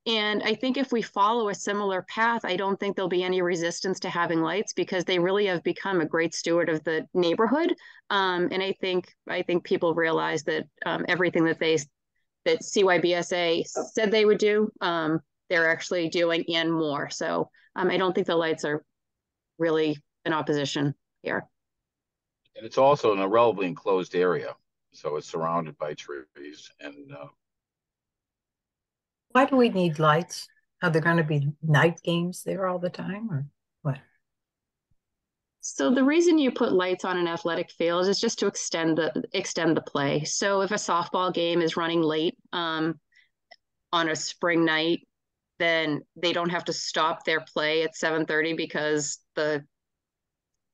And I think if we follow a similar path, I don't think there'll be any resistance to having lights, because they really have become a great steward of the neighborhood. And I think people realize that everything that that CYBSA said they would do, they're actually doing and more. So I don't think the lights are really in opposition here. And it's also in a relatively enclosed area, so it's surrounded by trees. And Why do we need lights? Are there going to be night games there all the time, or what? So the reason you put lights on an athletic field is just to extend the play. So if a softball game is running late on a spring night, then they don't have to stop their play at 7:30 because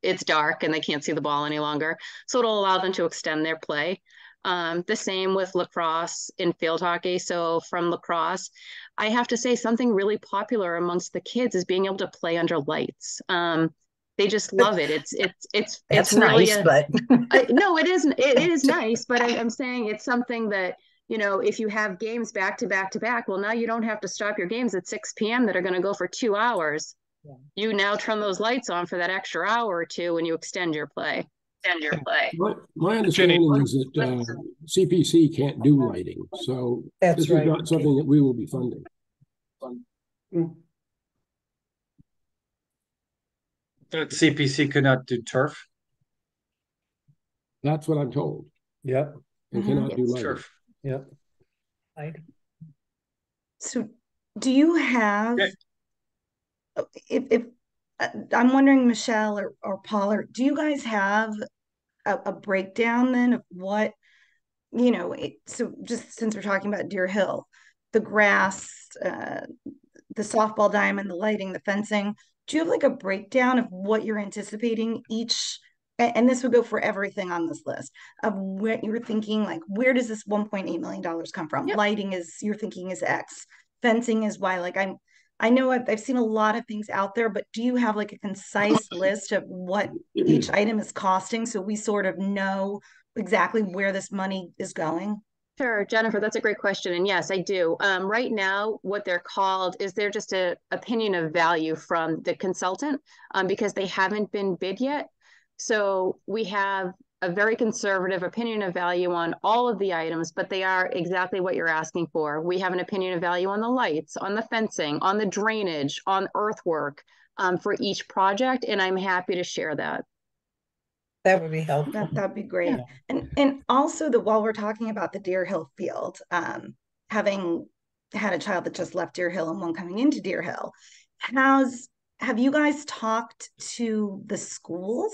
it's dark and they can't see the ball any longer. So it'll allow them to extend their play. The same with lacrosse and field hockey. So from lacrosse, I have to say something really popular amongst the kids is being able to play under lights. They just love it. It's really nice, but no, it isn't. It is nice, but I'm saying it's something that, you know, if you have games back to back to back, well, now you don't have to stop your games at 6 p.m. that are going to go for 2 hours. Yeah. You now turn those lights on for that extra hour or two when you extend your play. My understanding is that CPC can't do lighting, so that's this right. is not something that we will be funding. CPC could not do turf. That's what I'm told. Yep. They cannot do lighting. Turf. Yep. So do you have, Okay. if I'm wondering, Michelle or Paul, do you guys have a breakdown then of what, you know, so just since we're talking about Deer Hill, the grass, the softball diamond, the lighting, the fencing, do you have like a breakdown of what you're anticipating each, and this would go for everything on this list, of what you're thinking, like, where does this $1.8 million come from? Yep. Lighting is, you're thinking is X, fencing is Y. Like I know I've seen a lot of things out there, but do you have like a concise list of what each item is costing so we sort of know exactly where this money is going? Sure, Jennifer, that's a great question. And yes, I do. Right now, what they're called is they're just an opinion of value from the consultant because they haven't been bid yet. So we have a very conservative opinion of value on all of the items, but they are exactly what you're asking for. We have an opinion of value on the lights, on the fencing, on the drainage, on earthwork for each project. And I'm happy to share that. That would be helpful. That'd be great. Yeah. And also that while we're talking about the Deer Hill field, having had a child that just left Deer Hill and one coming into Deer Hill, have you guys talked to the schools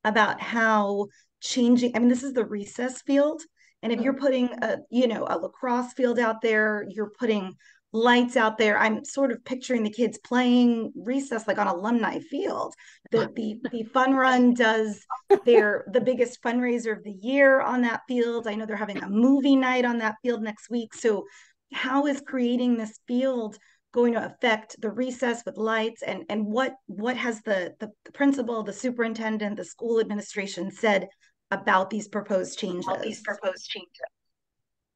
about how changing, I mean, this is the recess field, and if you're putting a lacrosse field out there, you're putting lights out there, I'm sort of picturing the kids playing recess like on alumni field. The fun run does the biggest fundraiser of the year on that field. I know they're having a movie night on that field next week. So how is creating this field going to affect the recess with lights, and what has the principal, the superintendent, the school administration said about these proposed changes?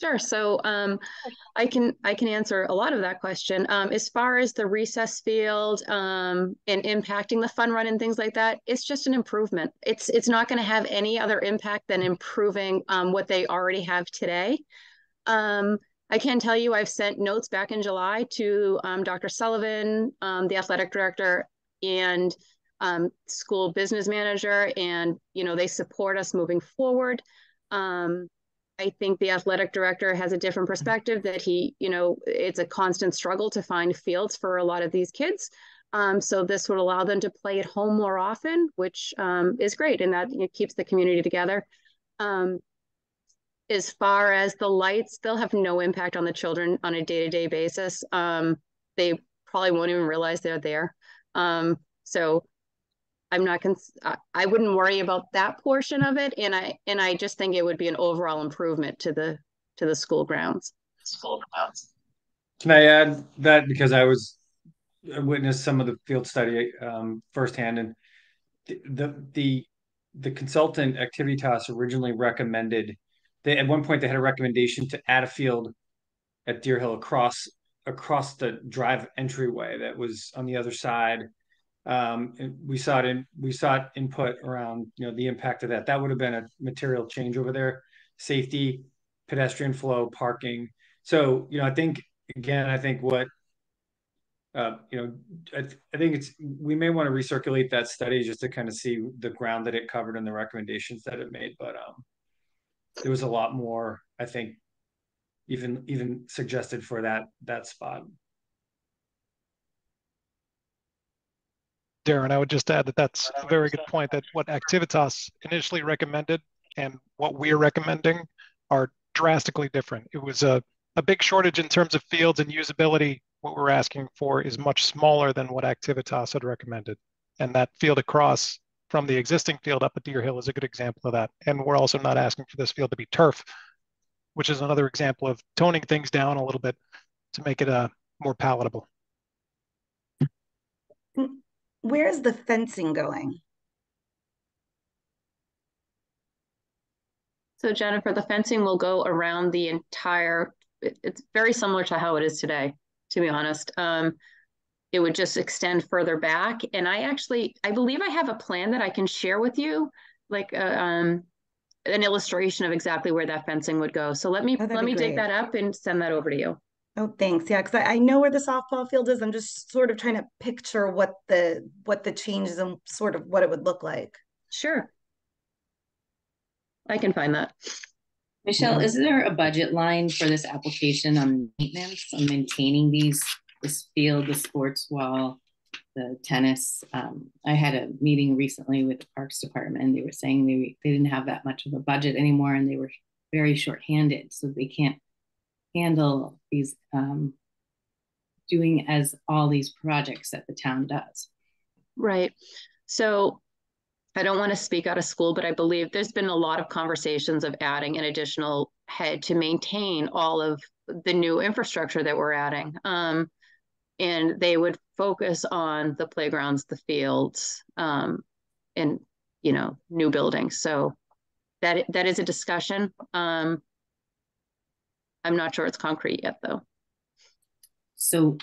Sure. So I can answer a lot of that question. As far as the recess field and impacting the fun run and things like that, it's just an improvement. It's not going to have any other impact than improving what they already have today. I can tell you I've sent notes back in July to Dr. Sullivan, the athletic director, and school business manager, and they support us moving forward. I think the athletic director has a different perspective that it's a constant struggle to find fields for a lot of these kids. So this would allow them to play at home more often, which is great, and that keeps the community together. As far as the lights, they'll have no impact on the children on a day-to-day basis. They probably won't even realize they're there. So I'm not I wouldn't worry about that portion of it, and I just think it would be an overall improvement to the school grounds. Can I add that, because I witnessed some of the field study firsthand, and the consultant Activity Task originally recommended, at one point they had a recommendation to add a field at Deer Hill across the drive entryway that was on the other side. And we sought input around the impact of that. That would have been a material change over there: safety, pedestrian flow, parking. So, I think, again, I think what, I think we may want to recirculate that study just to kind of see the ground that it covered and the recommendations that it made. But there was a lot more, I think, even suggested for that spot. Darren, I would just add that that's a very good point, that what Activitas initially recommended and what we're recommending are drastically different. It was a big shortage in terms of fields and usability. What we're asking for is much smaller than what Activitas had recommended. And that field across from the existing field up at Deer Hill is a good example of that. And we're also not asking for this field to be turf, which is another example of toning things down a little bit to make it more palatable. Where's the fencing going? So Jennifer, the fencing will go around the entire, it's very similar to how it is today, to be honest. It would just extend further back. And I believe I have a plan that I can share with you, like an illustration of exactly where that fencing would go. So let me dig that up and send that over to you. Oh, thanks. Yeah, because I know where the softball field is. I'm just sort of trying to picture what the changes and sort of what it would look like. Sure. I can find that. Michelle, is there a budget line for this application on maintenance, on maintaining this field, the sports wall, the tennis? I had a meeting recently with the Parks Department, and they were saying they didn't have that much of a budget anymore, and they were very short-handed, so they can't handle these doing as all these projects that the town does. Right. So I don't want to speak out of school, but I believe there's been a lot of conversations of adding an additional head to maintain all of the new infrastructure that we're adding. And they would focus on the playgrounds, the fields, and, new buildings. So that is a discussion. I'm not sure it's concrete yet, though. So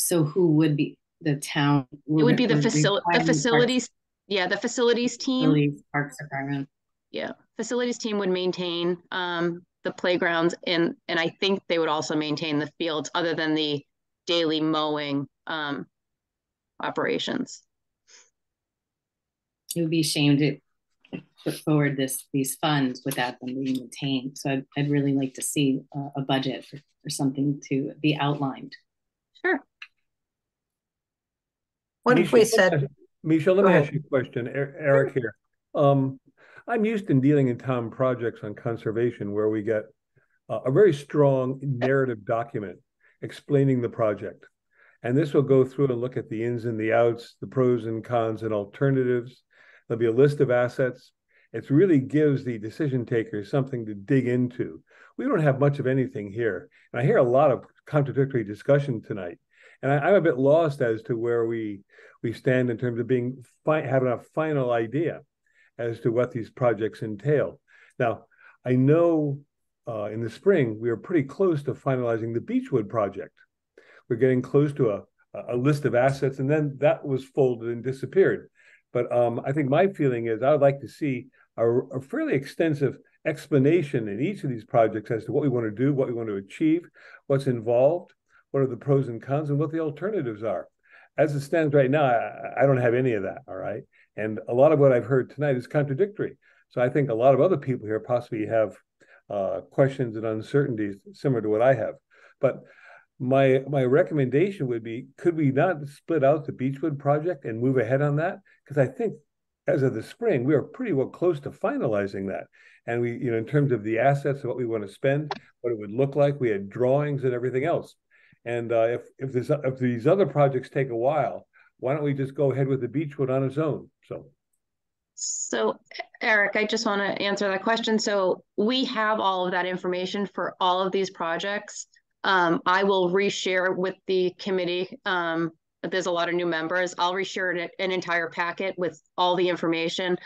who would be the town? It would be the facilities. Yeah, the facilities team. Parks Department. Yeah, facilities team would maintain the playgrounds, and I think they would also maintain the fields, other than the daily mowing operations. It would be a shame to put forward these funds without them being maintained. So I'd really like to see a budget for something to be outlined. Sure. What if we said, Michelle, let me ask you a question. Eric here. I'm used in dealing in town projects on conservation where we get a very strong narrative document explaining the project. And this will go through and look at the ins and the outs, the pros and cons and alternatives. There'll be a list of assets. It really gives the decision takers something to dig into. We don't have much of anything here. And I hear a lot of contradictory discussion tonight. And I'm a bit lost as to where we stand in terms of having a final idea as to what these projects entail. Now, I know in the spring, we were pretty close to finalizing the Beechwood project. We're getting close to a list of assets, and then that was folded and disappeared. But I think my feeling is I would like to see a fairly extensive explanation in each of these projects as to what we want to do, what we want to achieve, what's involved, what are the pros and cons, and what the alternatives are. As it stands right now, I don't have any of that, all right? And a lot of what I've heard tonight is contradictory. So I think a lot of other people here possibly have questions and uncertainties similar to what I have. But my recommendation would be, could we not split out the Beechwood project and move ahead on that? Because I think as of the spring, we are pretty well close to finalizing that. And we, in terms of the assets and what we want to spend, what it would look like, we had drawings and everything else. And if these other projects take a while, why don't we just go ahead with the Beechwood on its own? So Eric, I just want to answer that question. So we have all of that information for all of these projects. I will reshare with the committee. There's a lot of new members. I'll reshare an entire packet with all the information.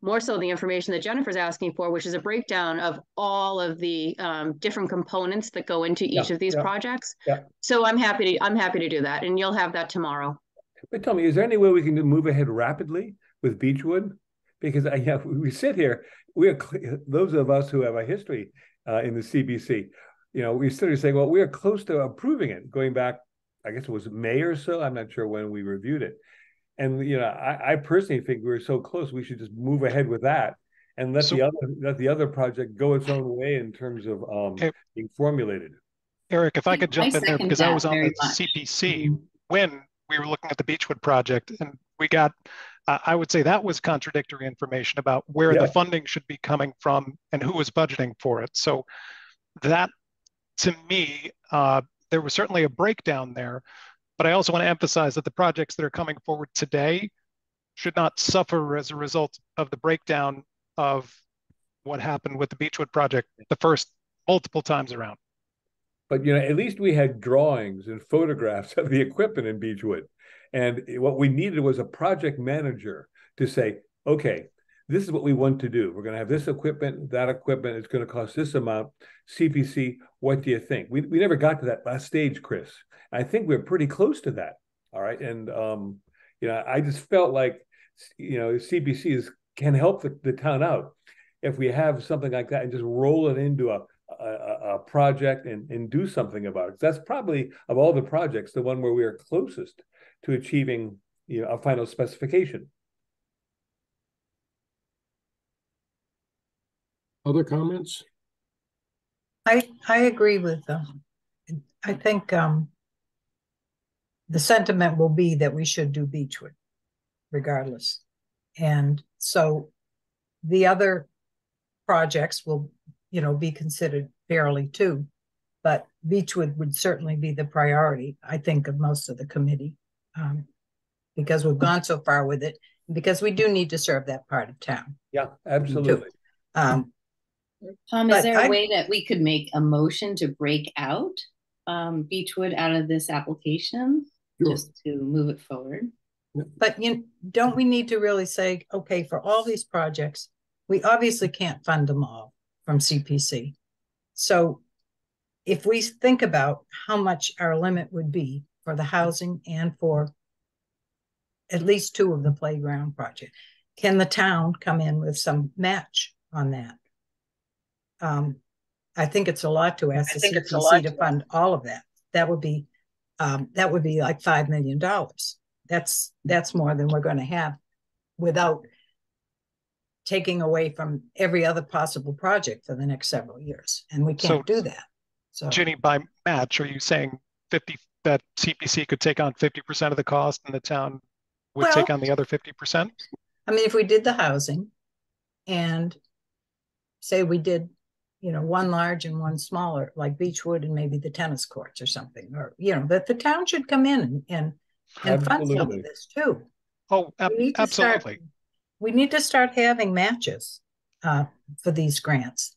More so the information that Jennifer's asking for, which is a breakdown of all of the different components that go into each of these projects. Yeah. So I'm happy to do that, and you'll have that tomorrow. But tell me, is there any way we can move ahead rapidly with Beechwood? Because we sit here, those of us who have a history in the CBC, we started saying, well, we are close to approving it, going back, I guess it was May or so. I'm not sure when we reviewed it. And, I personally think we were so close, we should just move ahead with that and let the other project go its own way in terms of being formulated. Eric, if I could jump in there, because I was on the much. CPC when we were looking at the Beechwood project, and we got, I would say that was contradictory information about where the funding should be coming from and who was budgeting for it. So that, to me, there was certainly a breakdown there, but I also want to emphasize that the projects that are coming forward today should not suffer as a result of the breakdown of what happened with the Beechwood project the first multiple times around. But, at least we had drawings and photographs of the equipment in Beechwood. And what we needed was a project manager to say, okay, this is what we want to do. We're going to have this equipment, that equipment. It's going to cost this amount. CPC, what do you think? We never got to that last stage, Chris. I think we're pretty close to that. All right. And, I just felt like, CPC can help the town out if we have something like that and just roll it into a project and do something about it. That's probably, of all the projects, the one where we are closest to achieving a final specification. Other comments? I agree with them. I think the sentiment will be that we should do Beechwood regardless. And so the other projects will, be considered fairly too, but Beechwood would certainly be the priority, I think, of most of the committee, because we've gone so far with it, because we do need to serve that part of town. Yeah, absolutely. Tom, is there a way that we could make a motion to break out Beechwood out of this application just to move it forward? But don't we need to really say, okay, for all these projects, we obviously can't fund them all from CPC. So if we think about how much our limit would be for the housing and for at least two of the playground projects, can the town come in with some match on that? I think it's a lot to ask the CPC to fund all of that. That would be like $5 million. That's more than we're going to have without taking away from every other possible project for the next several years. And we can't do that. So, Ginny, by match, are you saying that CPC could take on 50% of the cost and the town would take on the other 50%? I mean, if we did the housing and say we did, one large and one smaller, like Beechwood and maybe the tennis courts or something, or, that the town should come in and fund some of this too. Oh, absolutely. We need to start having matches for these grants,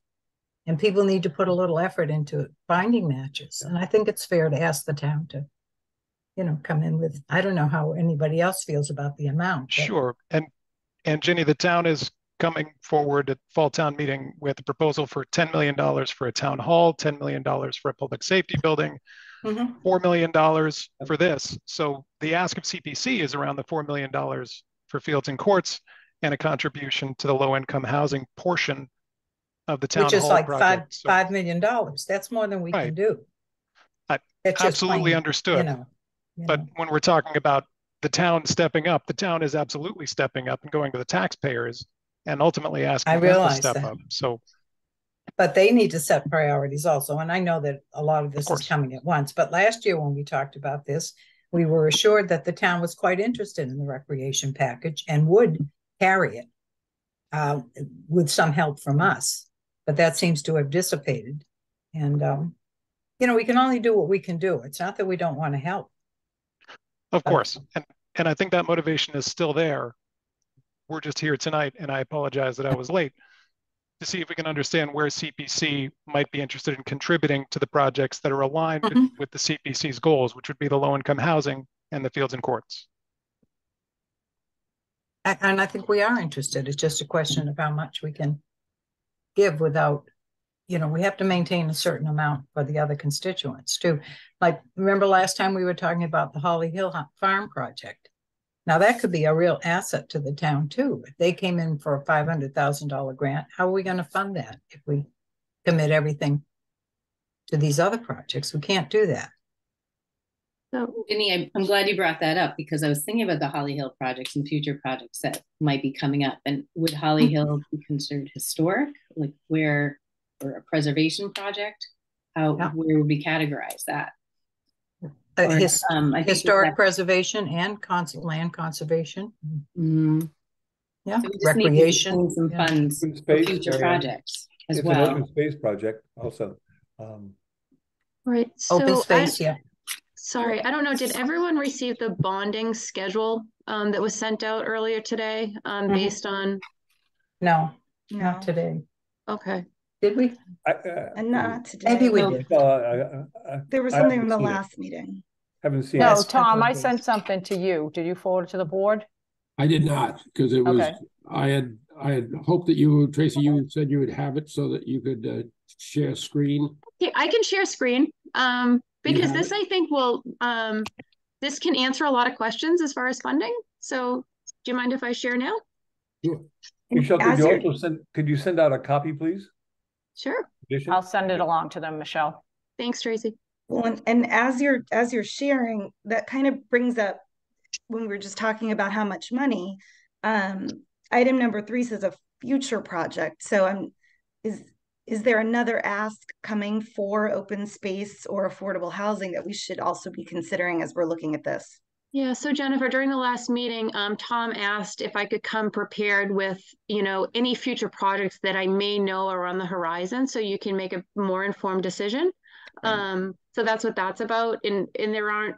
and people need to put a little effort into finding matches. And I think it's fair to ask the town to, come in with, I don't know how anybody else feels about the amount. Sure. And Ginny, the town is coming forward at fall town meeting with a proposal for $10 million for a town hall, $10 million for a public safety building, $4 million for this. So the ask of CPC is around the $4 million for fields and courts and a contribution to the low-income housing portion of the town hall project. Which is like $5 million. That's more than we can do. Absolutely understood. But when we're talking about the town stepping up, the town is absolutely stepping up and going to the taxpayers and ultimately asking them to step up. So, but they need to set priorities also. And I know that a lot of this is coming at once. But last year when we talked about this, we were assured that the town was quite interested in the recreation package and would carry it with some help from us. But that seems to have dissipated. And, we can only do what we can do. It's not that we don't want to help. Of course. And I think that motivation is still there. We're just here tonight, and I apologize that I was late, to see if we can understand where CPC might be interested in contributing to the projects that are aligned with the CPC's goals, which would be the low-income housing and the fields and courts. And I think we are interested. It's just a question of how much we can give without, we have to maintain a certain amount for the other constituents too. Like, remember last time we were talking about the Holly Hill Farm project? Now that could be a real asset to the town too. If they came in for a $500,000 grant, how are we going to fund that if we commit everything to these other projects. We can't do that. So, Vinny, I'm glad you brought that up because I was thinking about the Holly Hill projects and future projects that might be coming up. And would Holly Hill be considered historic, like where, or a preservation project? Where would we categorize that? I think Historic preservation and land conservation. Mm-hmm. Yeah, so recreation. Some funds for future projects as it's well. An open space project also. right. So Open space, sorry, I don't know. Did everyone receive the bonding schedule that was sent out earlier today based on? No, not today. Okay. Did we? Not today. Maybe we did. There was something in the last meeting. Haven't seen No, it. Tom, I sent something to you. Did you forward it to the board? I did not, because it was, Okay. I had hoped that you, Tracy, you said you would have it so that you could share screen. Yeah, I can share screen because this, I think, will, this can answer a lot of questions as far as funding. So do you mind if I share now? Sure. Michelle, could you send out a copy, please? Sure. I'll send it along to them, Michelle. Thanks, Tracy. Well, and as you're sharing, that kind of brings up when we were just talking about how much money. Item number 3 says a future project. So is there another ask coming for open space or affordable housing that we should also be considering as we're looking at this? Yeah, so Jennifer, during the last meeting, Tom asked if I could come prepared with, any future projects that I may know are on the horizon, so you can make a more informed decision. So that's what that's about, and there aren't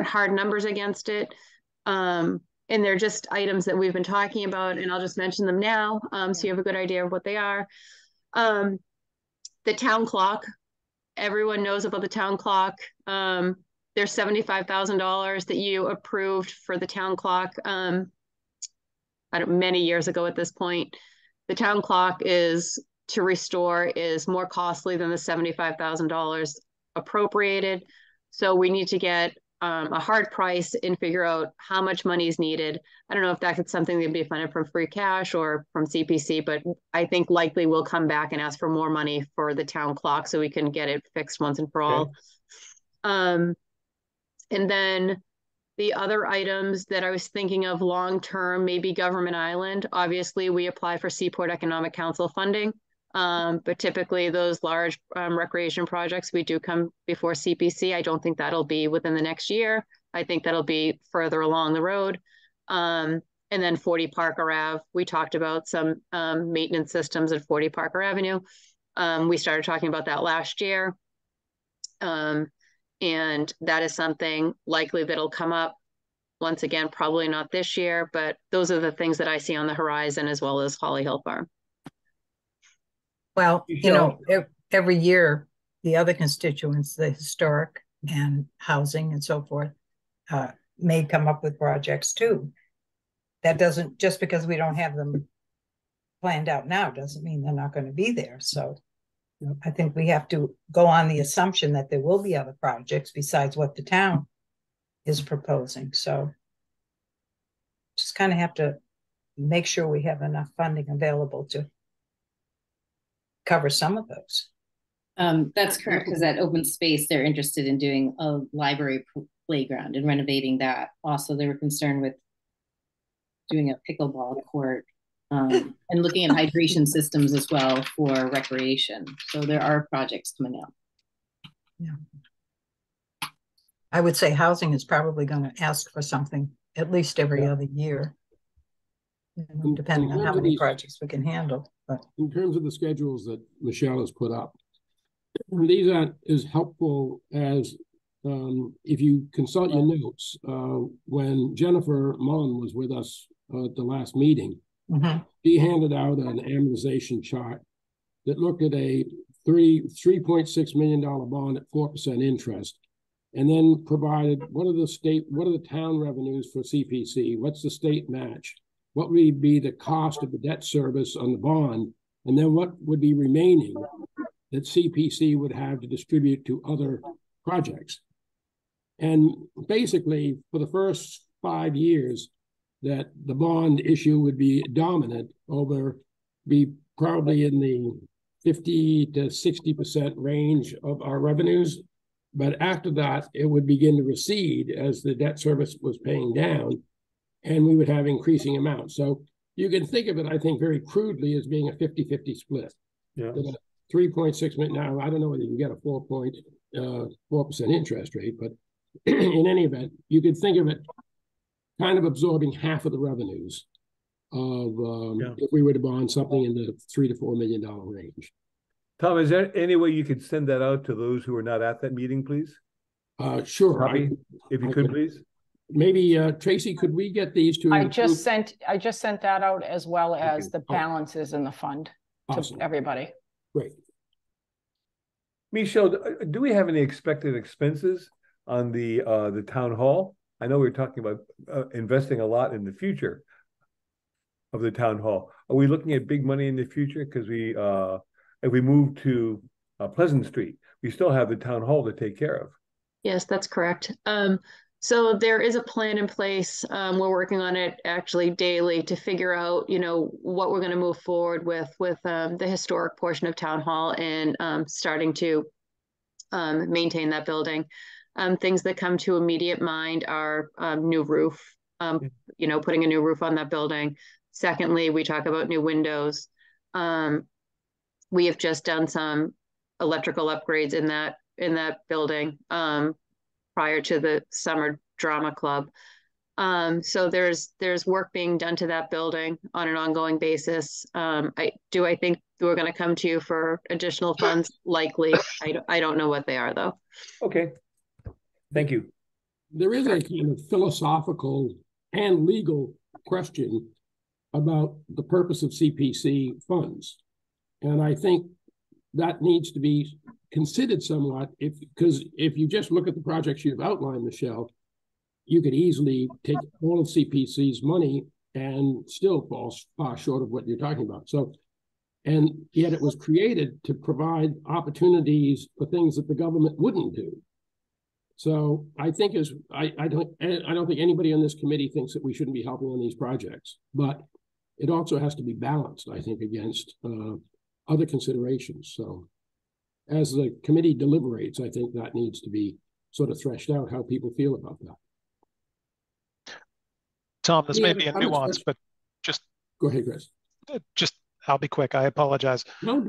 hard numbers against it, and they're just items that we've been talking about, and I'll just mention them now, so you have a good idea of what they are. The town clock, everyone knows about the town clock. There's $75,000 that you approved for the town clock many years ago at this point. The town clock is more costly than the $75,000 appropriated. So we need to get a hard price and figure out how much money is needed. I don't know if that's something that would be funded from free cash or from CPC, but I think likely we'll come back and ask for more money for the town clock so we can get it fixed once and for all. And then the other items that I was thinking of long-term, maybe Government Island. Obviously, we apply for Seaport Economic Council funding, but typically those large recreation projects, we do come before CPC. I don't think that'll be within the next year. I think that'll be further along the road. And then 40 Parker Ave, we talked about some maintenance systems at 40 Parker Avenue. We started talking about that last year. And that is something likely that'll come up once again, probably not this year, but those are the things that I see on the horizon, as well as Holly Hill Farm. Well, every year, the other constituents, the historic and housing and so forth, may come up with projects too. That doesn't, just because we don't have them planned out now, doesn't mean they're not going to be there. So I think we have to go on the assumption that there will be other projects besides what the town is proposing. So just kind of have to make sure we have enough funding available to cover some of those. That's correct, because that open space, they're interested in doing a library playground and renovating that. Also, they were concerned with doing a pickleball court. And looking at hydration systems as well for recreation. So there are projects coming up. Yeah. I would say housing is probably going to ask for something at least every other year, depending on how many projects we can handle. But in terms of the schedules that Michelle has put up, these aren't as helpful as if you consult your notes. When Jennifer Mullen was with us at the last meeting, he handed out an amortization chart that looked at a $3.6 million bond at 4% interest, and then provided what are the town revenues for CPC, what's the state match, what would be the cost of the debt service on the bond, and then what would be remaining that CPC would have to distribute to other projects. And basically, for the first 5 years, that the bond issue would be dominant over, be probably in the 50 to 60% range of our revenues. But after that, it would begin to recede as the debt service was paying down, and we would have increasing amounts. So you can think of it, I think, very crudely as being a 50-50 split. Yeah. 3.6 million. Now, I don't know whether you can get a 4.4% interest rate, but in any event, you could think of it kind of absorbing half of the revenues of if we were to bond something in the $3 to $4 million range. Tom, is there any way you could send that out to those who are not at that meeting, please? Sure. Copy, if you could, please. Maybe Tracy, could we get these to? I just sent that out, as well as the balances in the fund to everybody. Great. Michelle, do we have any expected expenses on the town hall? I know we're talking about investing a lot in the future of the town hall. Are we looking at big money in the future? Because if we move to Pleasant Street, we still have the town hall to take care of. Yes, that's correct. So there is a plan in place. We're working on it actually daily to figure out, what we're going to move forward with the historic portion of Town Hall and starting to maintain that building. Things that come to immediate mind are new roof, putting a new roof on that building. Secondly, we talk about new windows. We have just done some electrical upgrades in that building prior to the summer drama club. So there's work being done to that building on an ongoing basis. I think we're going to come to you for additional funds? Likely. I don't know what they are, though. Okay. Thank you. There is a kind of philosophical and legal question about the purpose of CPC funds. And I think that needs to be considered somewhat, because if you just look at the projects you've outlined, Michelle, you could easily take all of CPC's money and still fall far short of what you're talking about. So, and yet it was created to provide opportunities for things that the government wouldn't do. So I think I don't think anybody on this committee thinks that we shouldn't be helping on these projects, but it also has to be balanced, I think, against other considerations. So as the committee deliberates, I think that needs to be sort of threshed out, how people feel about that. Tom, this may be a nuance, but just go ahead, Chris. I'll be quick. I apologize. No.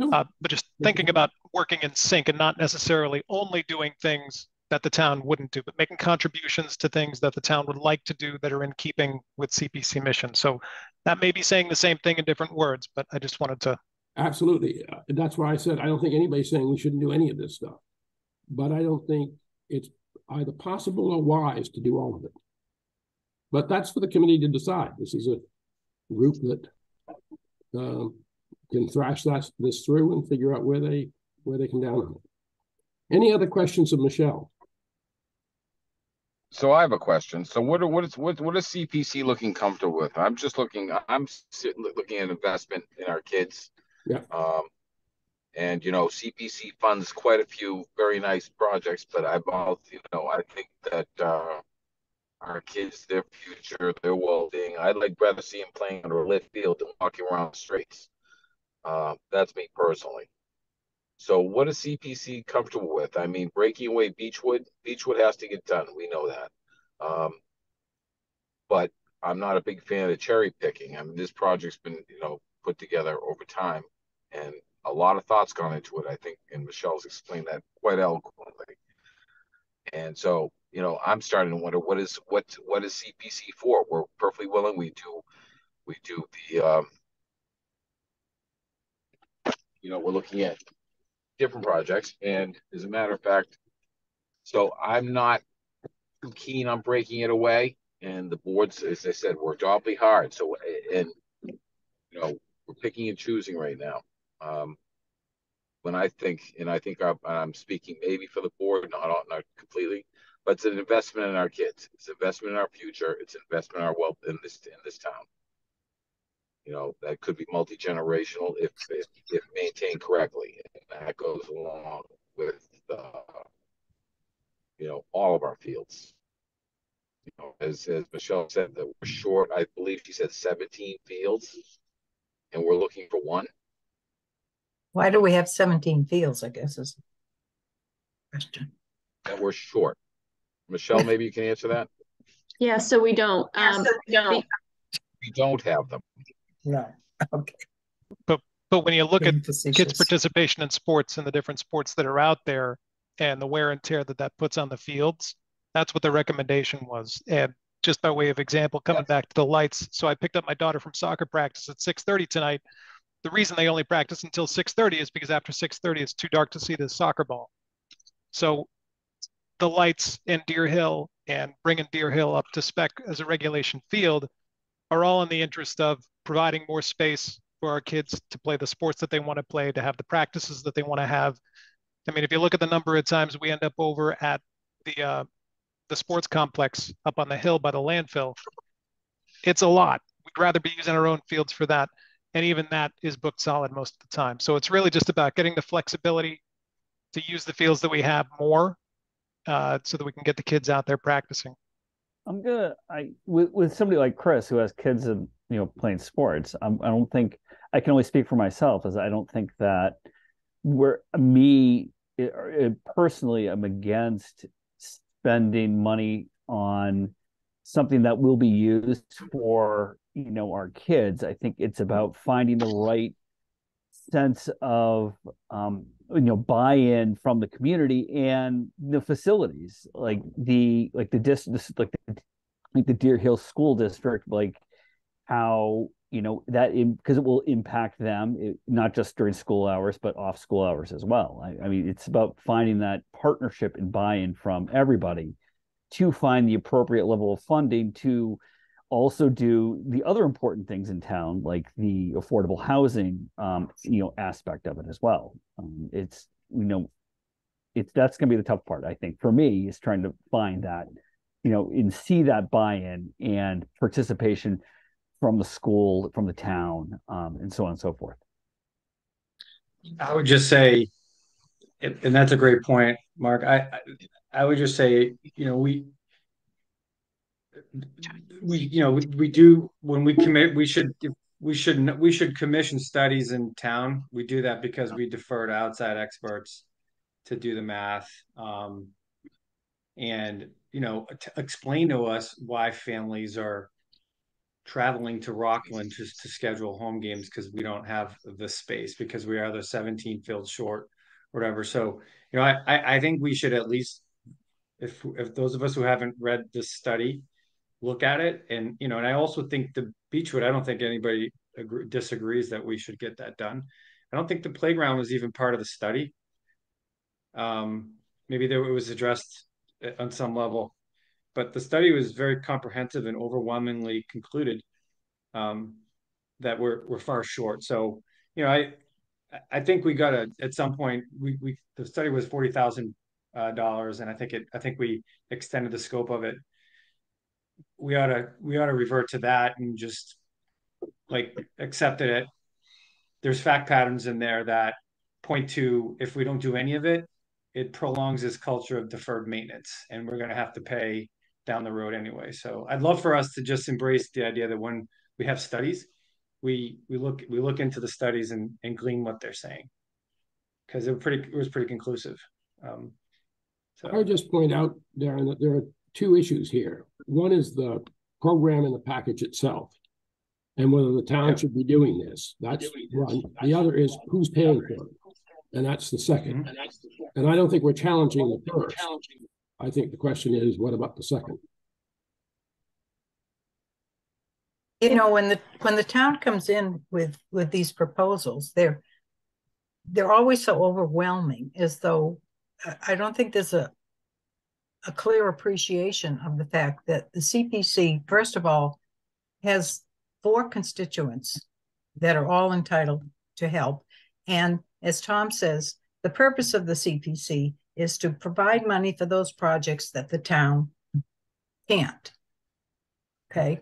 But just thinking about working in sync and not necessarily only doing things that the town wouldn't do, but making contributions to things that the town would like to do that are in keeping with CPC mission. So that may be saying the same thing in different words, but I just wanted to. Absolutely. That's why I said I don't think anybody's saying we shouldn't do any of this stuff. But I don't think it's either possible or wise to do all of it. But that's for the committee to decide. This is a group that can thrash this through and figure out where they come down on it. Any other questions of Michelle? So I have a question. So what is CPC looking comfortable with? I'm looking at investment in our kids. Yeah. And CPC funds quite a few very nice projects, but I think that our kids, their future, their well-being, I'd rather see them playing on a lit field than walking around the streets. That's me personally. So what is CPC comfortable with? I mean, breaking away Beechwood has to get done. We know that. But I'm not a big fan of cherry picking. I mean, this project's been, put together over time, and a lot of thoughts gone into it, I think, and Michelle's explained that quite eloquently. And so, I'm starting to wonder what is CPC for? We're perfectly willing. We do the we're looking at different projects, and as a matter of fact, so I'm not too keen on breaking it away, and the boards, as I said, worked awfully hard. So, and we're picking and choosing right now. When I think I'm speaking maybe for the board, not completely, but it's an investment in our kids. It's an investment in our future. It's an investment in our wealth in this town. That could be multi-generational if maintained correctly. And that goes along with all of our fields. As Michelle said, that we're short. I believe she said 17 fields, and we're looking for one. Why do we have 17 fields, I guess is the question. And we're short. Michelle, maybe you can answer that. Yeah, so we don't. We don't have them. No. Okay. But when you look at Being kids' facetious. participation in sports and the different sports that are out there and the wear and tear that that puts on the fields, that's what the recommendation was. And just by way of example, coming back to the lights. So I picked up my daughter from soccer practice at 6:30 tonight. The reason they only practice until 6:30 is because after 6:30, it's too dark to see the soccer ball. So the lights in Deer Hill and bringing Deer Hill up to spec as a regulation field are all in the interest of providing more space for our kids to play the sports that they want to play, to have the practices that they want to have. I mean, if you look at the number of times we end up over at the sports complex up on the hill by the landfill, it's a lot. We'd rather be using our own fields for that. And even that is booked solid most of the time. So it's really just about getting the flexibility to use the fields that we have more so that we can get the kids out there practicing. With somebody like Chris who has kids and playing sports, I don't think I can only speak for myself, as I don't think that personally, I'm against spending money on something that will be used for our kids. I think it's about finding the right sense of buy-in from the community and the facilities, like the Deer Hill School District, like how because it will impact them, not just during school hours but off school hours as well. I mean, it's about finding that partnership and buy-in from everybody to find the appropriate level of funding to also do the other important things in town, like the affordable housing, aspect of it as well. That's going to be the tough part, I think, for me, is trying to find that, and see that buy-in and participation from the school, from the town, and so on and so forth. I would just say, and that's a great point, Mark. I would just say, we do, when we commit, we should commission studies in town. We do that because we defer to outside experts to do the math, and explain to us why families are traveling to Rockland just to schedule home games, because we don't have the space, because we are the 17 fields short, whatever. So I think we should at least, if those of us who haven't read this study, look at it. And and I also think the Beechwood, I don't think anybody disagrees that we should get that done. I don't think the playground was even part of the study. Maybe it was addressed on some level, but the study was very comprehensive and overwhelmingly concluded that we're far short. So I think we got to, at some point, the study was $40,000, and I think we extended the scope of it. We ought to revert to that and just accept it. There's fact patterns in there that point to, if we don't do any of it, it prolongs this culture of deferred maintenance, and we're going to have to pay down the road anyway. So I'd love for us to just embrace the idea that when we have studies, we look into the studies and glean what they're saying, because it was pretty conclusive. So I would just point out, Darren, that there are two issues here. One is the program and the package itself, and whether the town should be doing this. That's one. The other is who's paying for it, and that's the second. And I don't think we're challenging the first. I think the question is, what about the second? When the town comes in with these proposals, they're always so overwhelming, as though I don't think there's a clear appreciation of the fact that the CPC, first of all, has 4 constituents that are all entitled to help. And as Tom says, the purpose of the CPC is to provide money for those projects that the town can't. Okay.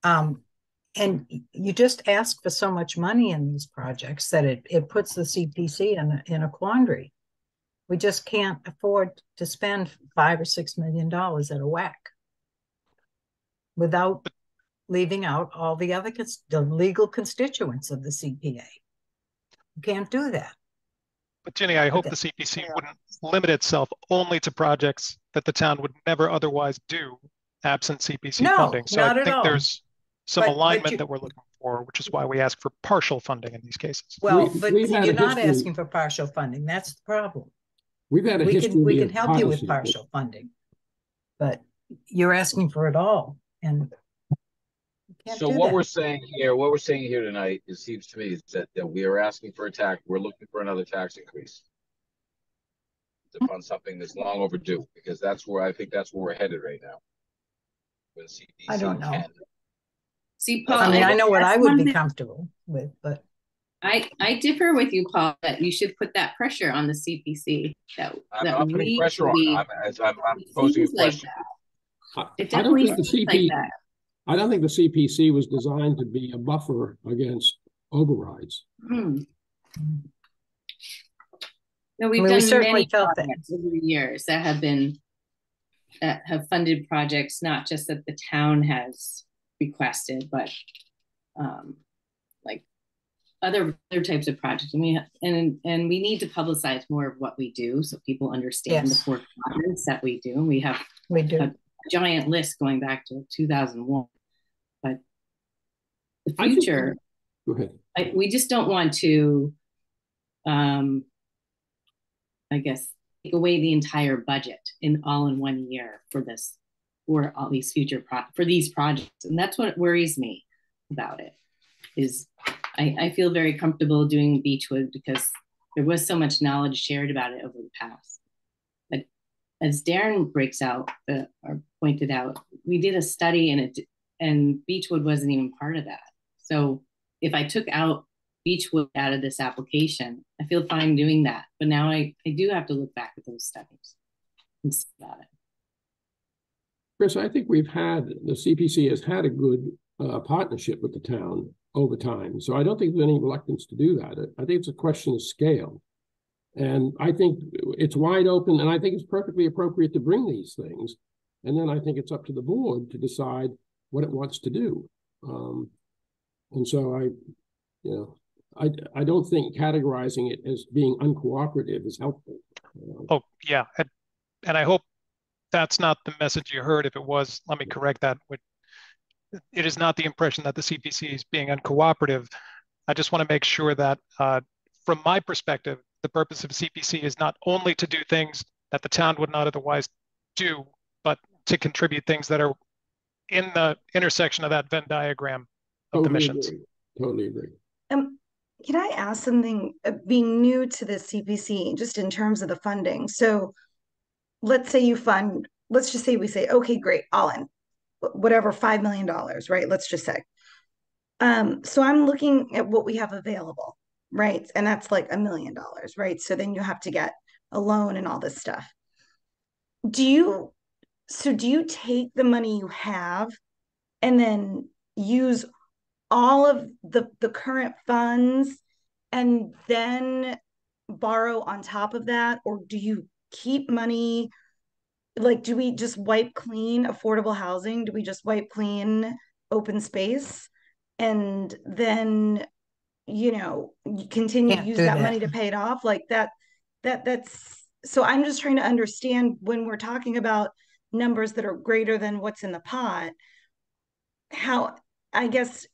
And you just ask for so much money in these projects that it puts the CPC in a quandary. We just can't afford to spend $5 or $6 million at a whack without leaving out all the other the legal constituents of the CPA. You can't do that. But Ginny, I hope the CPC wouldn't limit itself only to projects that the town would never otherwise do absent CPC No, funding. So not I at think all. there's some But alignment you- that we're looking for, which is why we ask for partial funding in these cases. Well, We- but we've had a you're not history- asking for partial funding. That's the problem. We've had a We history can, we can of help you with partnership. partial funding, but you're asking for it all, and you can't So do what that. we're saying here tonight, it seems to me, is that we are asking for we're looking for another tax increase to fund something that's long overdue, because that's where we're headed right now. With CPC I don't know. 10. See, Paul, I mean, I know what that's I would one be that- comfortable with, but I differ with you, Paul, that you should put that pressure on the CPC. That I'm not putting pressure on. I'm it posing a seems like question. that. It I don't definitely think the seems like CP that. I don't think the CPC was designed to be a buffer against overrides. No, we've I mean, we done certainly many felt that. projects over the years that have funded projects, not just that the town has requested, but like other types of projects. And we need to publicize more of what we do so people understand the Yes. 4 quadrants that we do. And we have we do. a giant list going back to 2001. But the I think- future, Go ahead. we just don't want to, I guess, take away the entire budget all in one year for this, or all these for these projects. And that's what worries me about it, is I feel very comfortable doing Beechwood because there was so much knowledge shared about it over the past. But as Darren breaks out, or pointed out, we did a study and Beechwood wasn't even part of that. So if I took out Beechwood out of this application, I feel fine doing that. But now I do have to look back at those studies and see about it. Chris, I think the CPC has had a good partnership with the town over time. So I don't think there's any reluctance to do that. I think it's a question of scale. And I think it's wide open, and I think it's perfectly appropriate to bring these things. And then I think it's up to the board to decide what it wants to do. And so I don't think categorizing it as being uncooperative is helpful. Oh, yeah. And I hope that's not the message you heard. If it was, let me correct that. It is not the impression that the CPC is being uncooperative. I just want to make sure that from my perspective, the purpose of CPC is not only to do things that the town would not otherwise do, but to contribute things that are in the intersection of that Venn diagram of the missions. Totally agree. Can I ask something, being new to the CPC, just in terms of the funding? So let's just say we say, okay, great, all in, whatever, $5 million, right? Let's just say. So I'm looking at what we have available, right? And that's like $1 million, right? So then you have to get a loan and all this stuff. Do you take the money you have and then use all of the current funds and then borrow on top of that? Or do you keep money? Like, do we just wipe clean affordable housing? Do we just wipe clean open space? And then, you continue to use that money to pay it off like that's, so I'm just trying to understand, when we're talking about numbers that are greater than what's in the pot, how does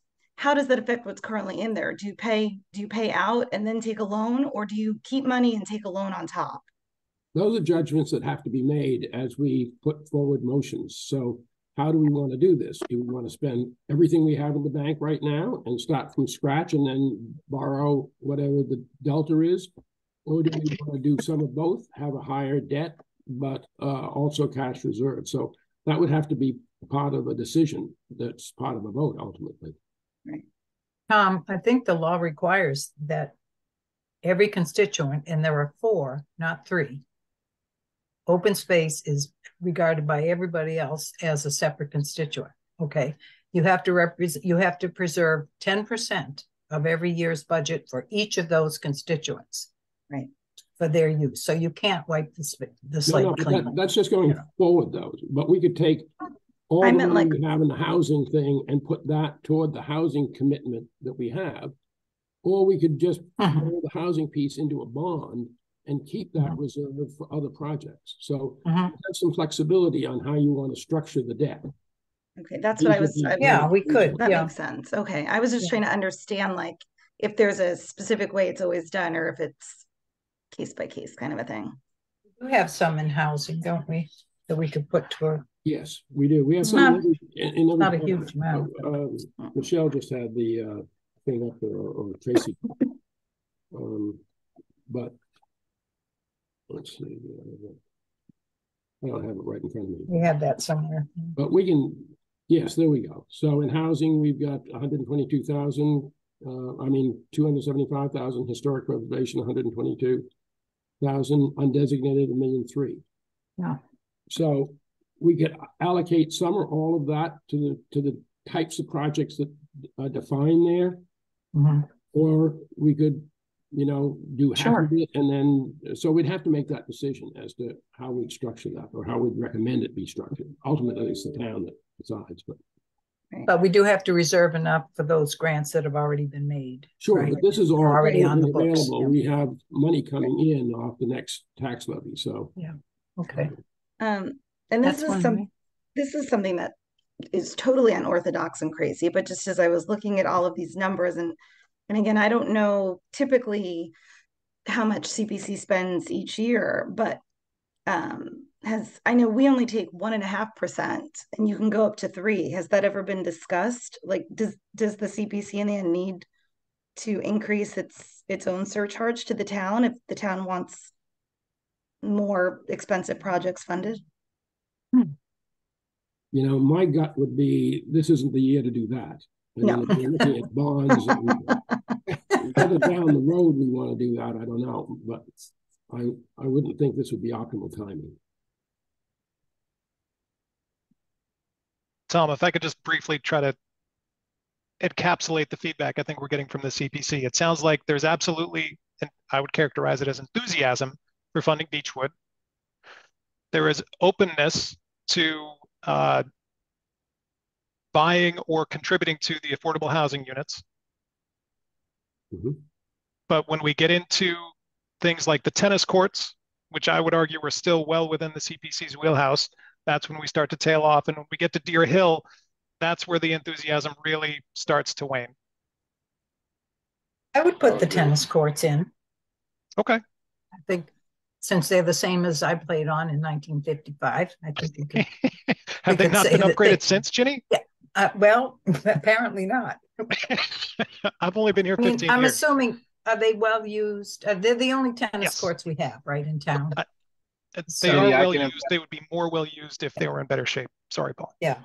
that affect what's currently in there? Do you pay out and then take a loan, or do you keep money and take a loan on top? Those are judgments that have to be made as we put forward motions. So how do we want to do this? Do we want to spend everything we have in the bank right now and start from scratch and then borrow whatever the delta is? Or do we want to do some of both, have a higher debt, but also cash reserves? So that would have to be part of a decision that's part of a vote ultimately. Right. I think the law requires that every constituent, and there are 4, not 3, open space is regarded by everybody else as a separate constituent. Okay, you have to preserve 10% of every year's budget for each of those constituents, right, for their use. So you can't wipe the slate clean. That's just going forward though. But we could take all the money we have in the housing thing and put that toward the housing commitment that we have. Or we could just Mhm. roll the housing piece into a bond and keep that reserved for other projects. So have some flexibility on how you want to structure the debt. Okay, that's what I was. Yeah, we could. That Yeah. makes sense. Okay, I was just trying to understand, like, if there's a specific way it's always done, or if it's case by case kind of a thing. We have some in housing, don't we? That we could put toward. Yes, we do. We have It's some not- in every not a project. huge amount. Michelle just had the thing up there, or Tracy. But let's see. I don't have it right in front of me. We have that somewhere. But we can, yes, there we go. So in housing, we've got 122,000. 275,000. Historic preservation, 122,000. Undesignated, 1,000,003. Yeah. So we could allocate some or all of that to the types of projects that are defined there, or we could, do half of it, and then so we'd have to make that decision as to how we'd structure that, or how we'd recommend it be structured. Ultimately, it's the town that decides, But we do have to reserve enough for those grants that have already been made. sure. Right? But this is all They're already on the books. available. Yeah. We have money coming in off the next tax levy, so yeah. Okay. And this is something that is totally unorthodox and crazy, but just as I was looking at all of these numbers, and again, I don't know typically how much CPC spends each year, but I know we only take 1.5%, and you can go up to 3%. Has that ever been discussed? Like, does the CPC in the end need to increase its own surcharge to the town if the town wants more expensive projects funded? My gut would be this isn't the year to do that. No. We're looking at bonds. Whether down the road we want to do that, I don't know, but I wouldn't think this would be optimal timing. Tom, if I could just briefly try to encapsulate the feedback I think we're getting from the CPC. It sounds like there's absolutely, and I would characterize it as enthusiasm for funding Beechwood. There is openness to buying or contributing to the affordable housing units. But when we get into things like the tennis courts, which I would argue are still well within the CPC's wheelhouse, that's when we start to tail off. And when we get to Deer Hill, that's where the enthusiasm really starts to wane. I would put the tennis courts in. Okay. I think since they're the same as I played on in 1955, I think you can. Have they not been upgraded since, Ginny? Yeah. Well, apparently not. I've only been here 15 years. I'm assuming, are they well used? They're the only tennis courts we have, right, in town. They are well used. They would be more well used if they were in better shape. Sorry, Paul. Yeah.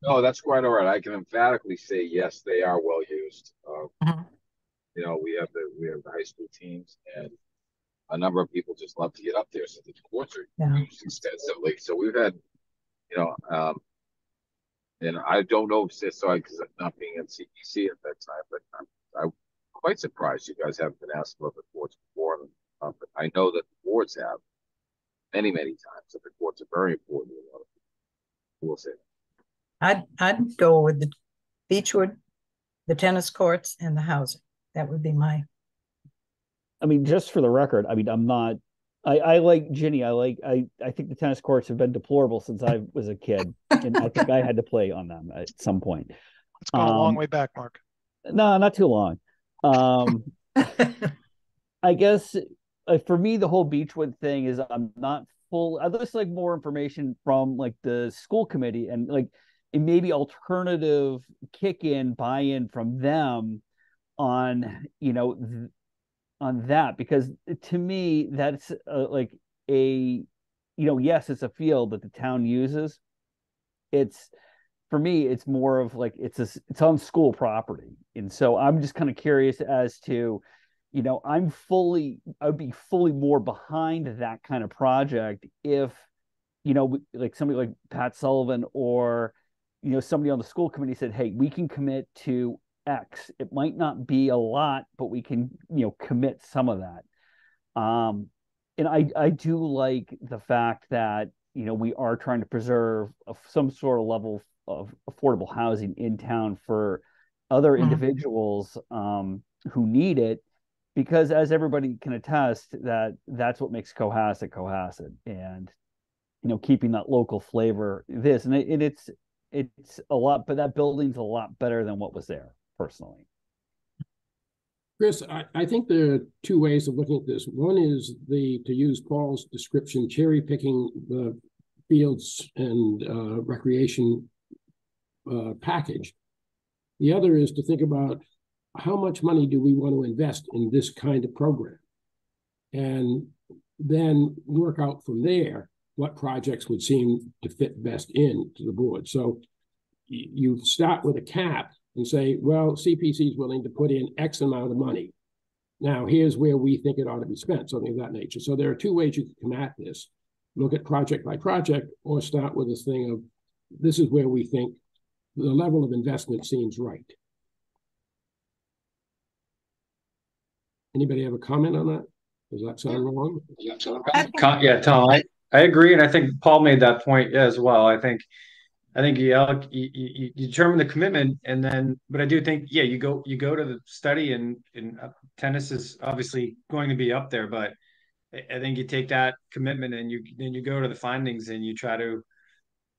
No, that's quite all right. I can emphatically say yes, they are well used. We have the high school teams, and a number of people just love to get up there, so the courts are used extensively. So we've had, and I don't know if it's because I'm not being at CPC at that time, but I'm quite surprised you guys haven't been asked about the courts before. But I know that the boards have many times. So the courts are very important. We'll say I'd go with the Beechwood, the tennis courts, and the housing. That would be my. I mean, just for the record, I'm not. I like Ginny. I think the tennis courts have been deplorable since I was a kid, and I think I had to play on them at some point. It's gone a long way back, Mark. No, not too long. I guess for me, the whole Beechwood thing is I'm not full. I'd just like more information from like the school committee and like maybe alternative kick-in, buy-in from them on on that, because to me that's like yes, it's a field that the town uses. It's for me, it's more of like it's on school property, and so I'm just kind of curious as to, I would be fully more behind that kind of project if, like somebody like Pat Sullivan or, somebody on the school committee said, hey, we can commit to X. It might not be a lot, but we can, commit some of that. And I do like the fact that, we are trying to preserve some sort of level of affordable housing in town for other individuals, who need it, because as everybody can attest, that's what makes Cohasset, and keeping that local flavor. It's a lot, but that building's a lot better than what was there personally. Chris, I think there are two ways of looking at this. One is to use Paul's description, cherry picking the fields and recreation package. The other is to think about how much money do we want to invest in this kind of program, and then work out from there what projects would seem to fit best into the board. So you start with a cap and say, well, CPC is willing to put in X amount of money. Now, here's where we think it ought to be spent, something of that nature. So there are two ways you can come at this. Look at project by project, or start with this thing of, this is where we think the level of investment seems right. Anybody have a comment on that? Does that sound wrong? Yeah, Tom, I agree. And I think Paul made that point as well. I think you determine the commitment, and then, but I do think, you go to the study, and tennis is obviously going to be up there, but I think you take that commitment and then you go to the findings, and you try to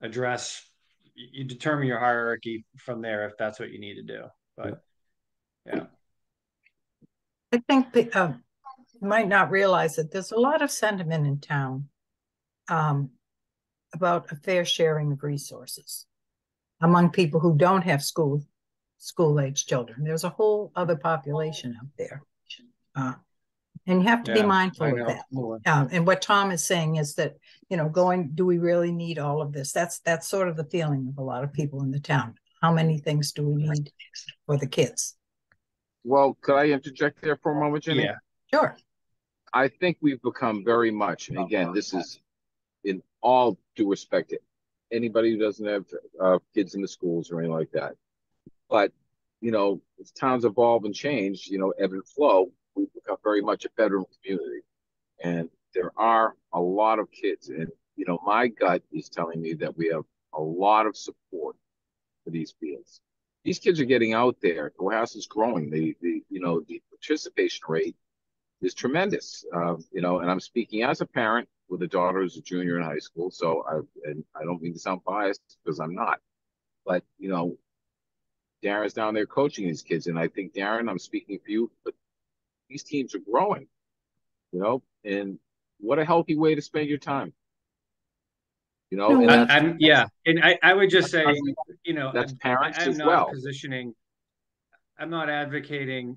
address, you determine your hierarchy from there if that's what you need to do. But yeah. I think that you might not realize that there's a lot of sentiment in town about a fair sharing of resources among people who don't have school-age children. There's a whole other population out there. And you have to be mindful of that. And what Tom is saying is that, do we really need all of this? That's sort of the feeling of a lot of people in the town. How many things do we need for the kids? Well, could I interject there for a moment, Jenny? Yeah, sure. I think we've become very much, and again, this is in all due respect to anybody who doesn't have kids in the schools or anything like that. But, as towns evolve and change, ebb and flow, we've become very much a veteran community. And there are a lot of kids. And, my gut is telling me that we have a lot of support for these fields. These kids are getting out there. Cohasset's growing. The participation rate is tremendous. And I'm speaking as a parent with a daughter who's a junior in high school. So I don't mean to sound biased, because I'm not. But, Darren's down there coaching these kids. And I think, Darren, I'm speaking for you, but these teams are growing, and what a healthy way to spend your time. And I would just say, that's parents I'm as not well. I'm not advocating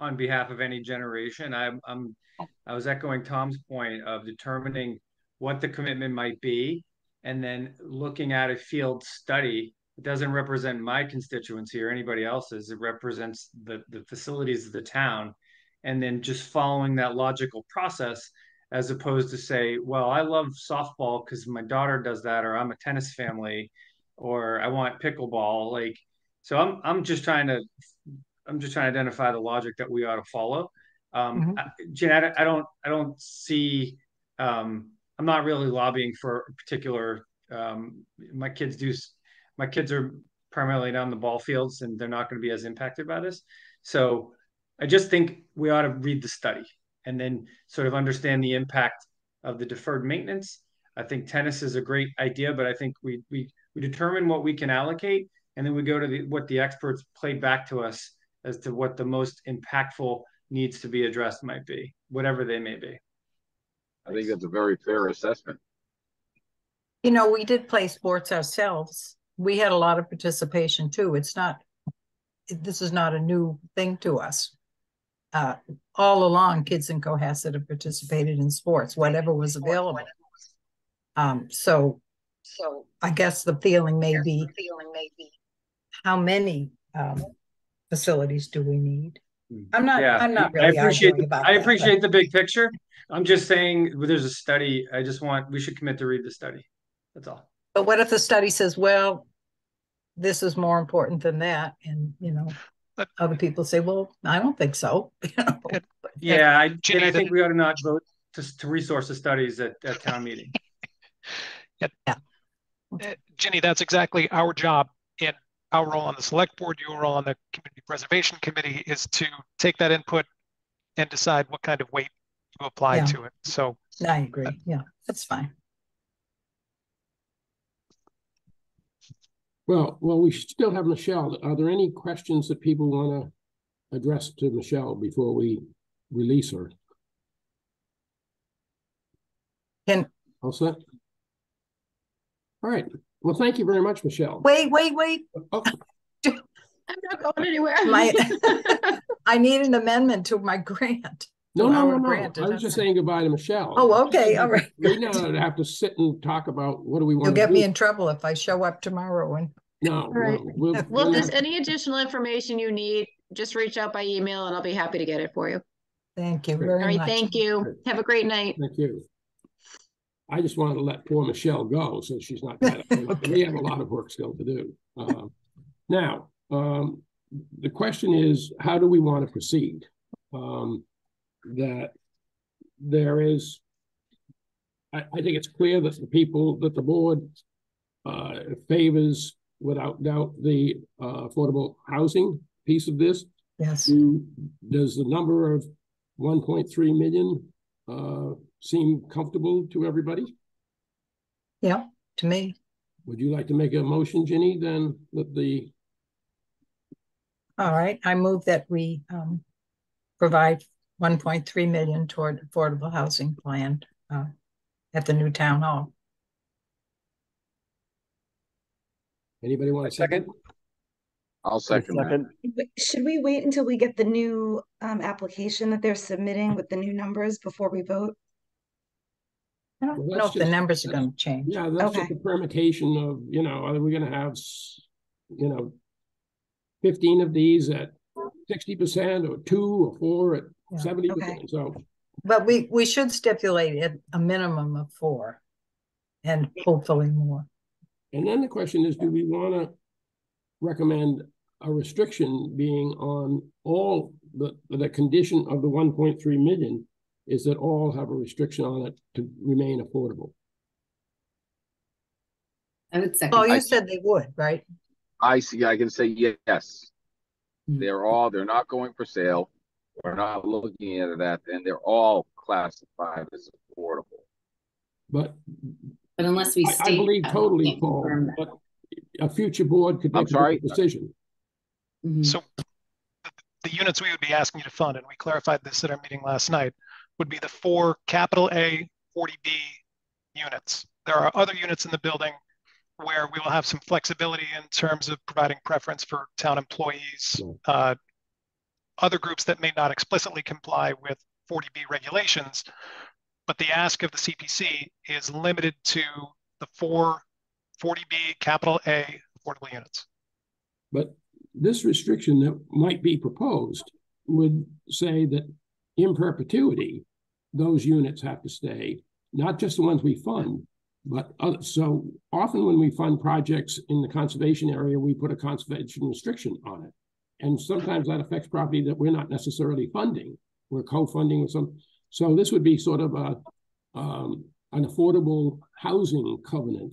on behalf of any generation. I was echoing Tom's point of determining what the commitment might be, and then looking at a field study. It doesn't represent my constituency or anybody else's. It represents the facilities of the town, and then just following that logical process, as opposed to say, well, I love softball because my daughter does that, or I'm a tennis family, or I want pickleball. So I'm just trying to identify the logic that we ought to follow. Jeanette, I don't see, I'm not really lobbying for a particular, my kids are primarily down the ball fields, and they're not going to be as impacted by this. So I just think we ought to read the study and then sort of understand the impact of the deferred maintenance. I think tennis is a great idea, but I think we determine what we can allocate, and then we go to what the experts played back to us as to what the most impactful needs to be addressed might be, whatever they may be. I think that's a very fair assessment. We did play sports ourselves. We had a lot of participation too. This is not a new thing to us. All along, kids in Cohasset have participated in sports, whatever was available. So I guess the feeling may be, how many facilities do we need? I'm not really arguing about that. I appreciate the big picture. I'm just saying, there's a study. We should commit to read the study. That's all. But what if the study says, well, this is more important than that? And, other people say, well, I don't think so. I think we ought to not vote to resource the studies at town meeting. Ginny, that's exactly our job in our role on the select board, your role on the community preservation committee is to take that input and decide what kind of weight you apply to it. So I agree. Yeah, that's fine. Well, we still have Michelle. Are there any questions that people want to address to Michelle before we release her? All set? All right. Well, thank you very much, Michelle. Wait. Oh. I'm not going anywhere. I need an amendment to my grant. No. I was just saying goodbye to Michelle. Oh, okay. All right. We now have to sit and talk about what do we want to do. You'll get me in trouble if I show up tomorrow. And no. Right. Well, if there's any additional information you need, just reach out by email and I'll be happy to get it for you. Thank you very much. All right. Thank you. Have a great night. Thank you. I just wanted to let poor Michelle go so she's not tied up. Okay. We have a lot of work still to do. Now, the question is, how do we want to proceed? That there is, I think it's clear that the board favors without doubt the affordable housing piece of this. Yes. Does the number of 1.3 million seem comfortable to everybody? Yeah, to me. Would you like to make a motion, Ginny, then that the... All right, I move that we provide 1.3 million toward affordable housing plan at the new town hall. Anybody want a second? I'll second that. Should we wait until we get the new application that they're submitting with the new numbers before we vote? I don't know if the numbers are going to change. Yeah, that's just a permutation of, are we going to have, 15 of these at 60% or 2 or 4 at 70%? Okay. So, but we should stipulate at a minimum of 4 and hopefully more. And then the question is, do we want to recommend a restriction being on all the condition of the 1.3 million is that all have a restriction on it to remain affordable? I would second. Oh, you said they would, right? I can say yes. They're not going for sale. We're not looking at that, and they're all classified as affordable. But unless we state, I believe totally, Paul, but a future board could make a decision. So the units we would be asking you to fund, and we clarified this at our meeting last night, would be the 4 capital A 40B units. There are other units in the building where we will have some flexibility in terms of providing preference for town employees, other groups that may not explicitly comply with 40B regulations, but the ask of the CPC is limited to the 4 40B capital A affordable units. But this restriction that might be proposed would say that in perpetuity, those units have to stay, not just the ones we fund, but so often when we fund projects in the conservation area, we put a conservation restriction on it. And sometimes that affects property that we're not necessarily funding. We're co-funding with some. So this would be sort of an affordable housing covenant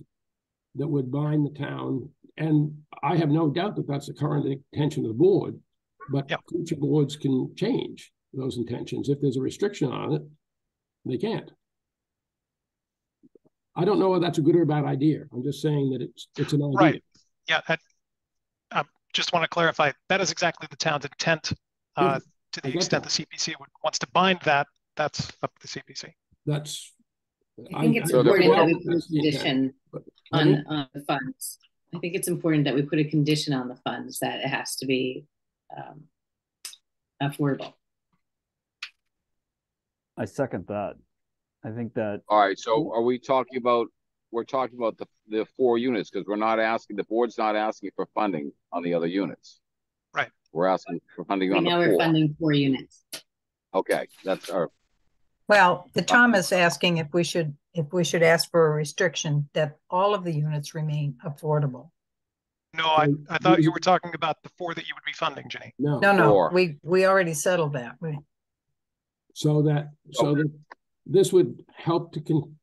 that would bind the town. And I have no doubt that that's the current intention of the board, but future boards can change those intentions. If there's a restriction on it, they can't. I don't know whether that's a good or a bad idea. I'm just saying that it's an idea. Right. Yeah. I just want to clarify, that is exactly the town's intent. To the extent the CPC wants to bind that, that's up to the CPC. I think it's important that we put a condition on the funds. I think it's important that we put a condition on the funds that it has to be affordable. I second that. I think that. All right. So are we talking about, we're talking about the 4 units, because we're not asking, the board's not asking for funding on the other units. Right. We're asking for funding on the 4. Now we're funding 4 units. Okay. That's our. Well, the Tom is asking if we should ask for a restriction that all of the units remain affordable. No, I thought you were talking about the 4 that you would be funding, Jenny. No. We already settled that. So that this would help to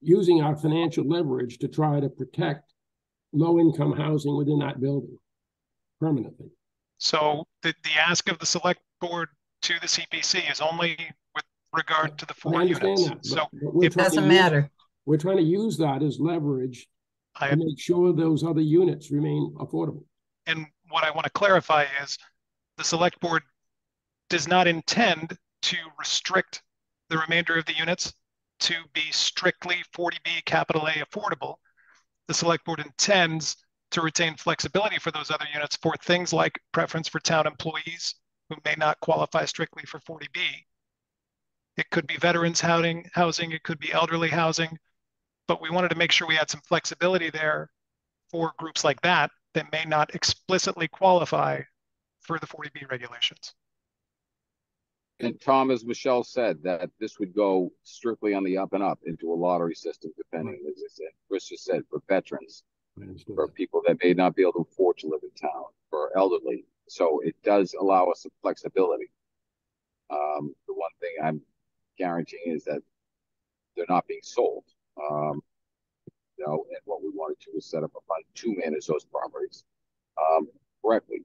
using our financial leverage to try to protect low-income housing within that building. permanently. So the ask of the select board to the CPC is only with regard to the I 4 understand units. that, So we're it trying to doesn't use- matter. We're trying to use that as leverage I, to make sure those other units remain affordable. and what I want to clarify is the select board does not intend to restrict the remainder of the units to be strictly 40B capital A affordable. The select board intends to retain flexibility for those other units for things like preference for town employees who may not qualify strictly for 40B. It could be veterans housing, it could be elderly housing, but we wanted to make sure we had some flexibility there for groups like that that may not explicitly qualify for the 40B regulations. And Tom, as Michelle said, that this would go strictly on the up and up into a lottery system, depending, as I said, Chris just said, for veterans, for people that may not be able to afford to live in town, for elderly. So it does allow us some flexibility. The one thing I'm guaranteeing is that they're not being sold. You know, and what we wanted to was set up a fund to manage those properties correctly.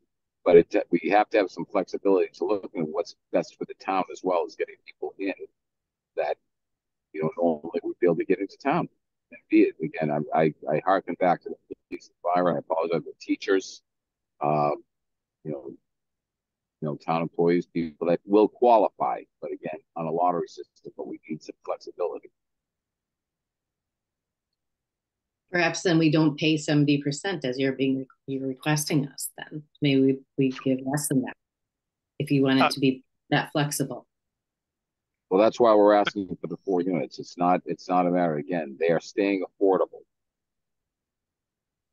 But we have to have some flexibility to look at what's best for the town, as well as getting people in that, you know, normally would be able to get into town and be it. Again, I harken back to the police and fire. I apologize to teachers, you know, town employees, people that will qualify, but again, on a lottery system, but we need some flexibility. Perhaps then we don't pay 70% as you're requesting us. Then maybe we give less than that if you want it to be that flexible. Well, that's why we're asking for the 4 units. It's not a matter, again, they are staying affordable.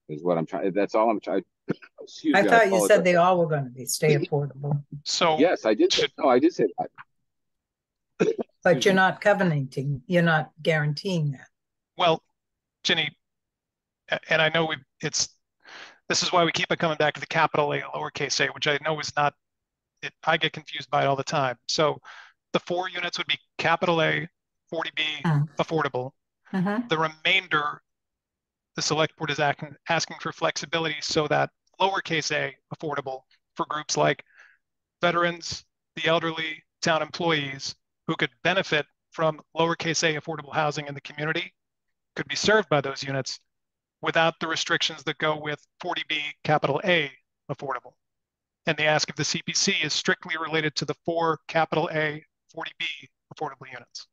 Is what I'm trying. That's all I'm trying. Excuse me. I thought you said they all were going to stay affordable. So yes, I did. No, I did say that. But you're not covenanting. You're not guaranteeing that. Well, Ginny, and I know this is why we keep it coming back to the capital A, lowercase a, which I know is not. I get confused by it all the time. So the 4 units would be capital A, 40B affordable. The remainder, the select board is asking for flexibility so that lowercase a affordable for groups like veterans, the elderly, town employees who could benefit from lowercase a affordable housing in the community could be served by those units without the restrictions that go with 40B capital A affordable. And the ask of the CPC is strictly related to the 4 capital A 40B affordable units.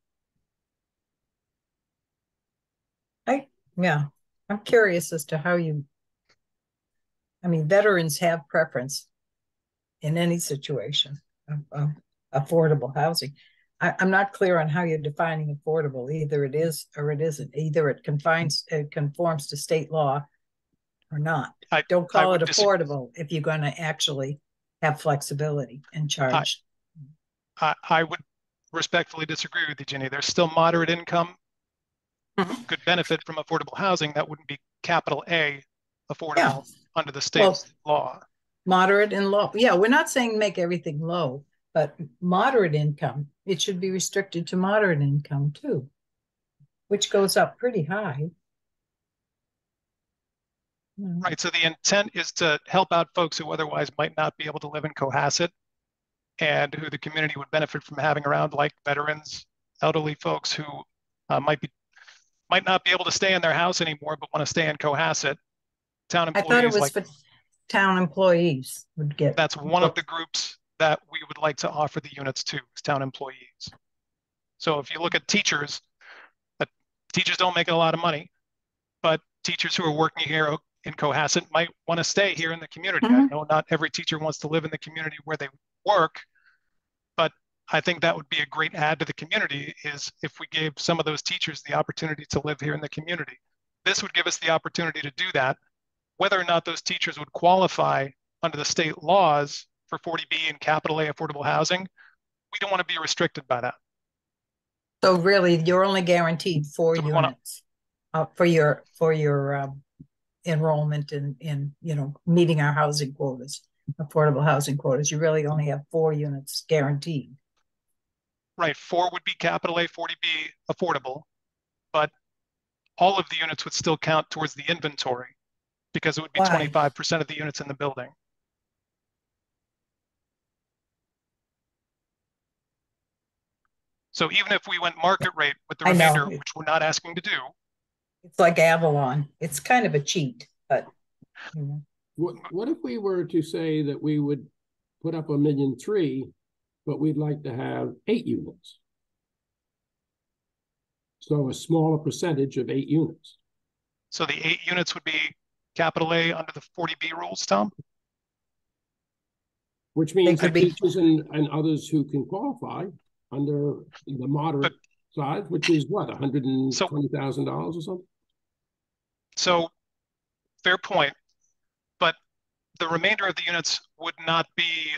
Yeah, I'm curious as to how I mean, veterans have preference in any situation of affordable housing. I'm not clear on how you're defining affordable. Either it is or it isn't. Either it conforms to state law or not. Don't call it affordable if you're going to actually have flexibility and charge. I would respectfully disagree with you, Ginny. There's still moderate income who could benefit from affordable housing that wouldn't be capital A affordable under the state law. Moderate and low. Yeah, we're not saying make everything low, but moderate income, it should be restricted to moderate income too, which goes up pretty high. Right, so the intent is to help out folks who otherwise might not be able to live in Cohasset and who the community would benefit from having around, like veterans, elderly folks who might not be able to stay in their house anymore, but want to stay in Cohasset. Town employees. I thought it was for town employees would get. That's one of the groups that we would like to offer the units to, is town employees. So if you look at teachers don't make a lot of money, but teachers who are working here in Cohasset might want to stay here in the community. I know not every teacher wants to live in the community where they work, but I think that would be a great add to the community is if we gave some of those teachers the opportunity to live here in the community. This would give us the opportunity to do that. Whether or not those teachers would qualify under the state laws for 40B and capital A affordable housing, we don't want to be restricted by that. So really, you're only guaranteed 4 units for your enrollment in meeting our housing quotas, affordable housing quotas. You really only have 4 units guaranteed. Right, 4 would be capital A 40B affordable, but all of the units would still count towards the inventory because it would be 25% of the units in the building. So even if we went market rate with the I know. remainder, which we're not asking to do, It's like Avalon. It's kind of a cheat, but you know. What if we were to say that we would put up 1.3 million, but we'd like to have 8 units? So a smaller percentage of 8 units. so the 8 units would be capital A under the 40B rules, Tom? Which means could that be- teachers and others who can qualify under the moderate side, which is what, $120,000 or something? So fair point, but the remainder of the units would not be,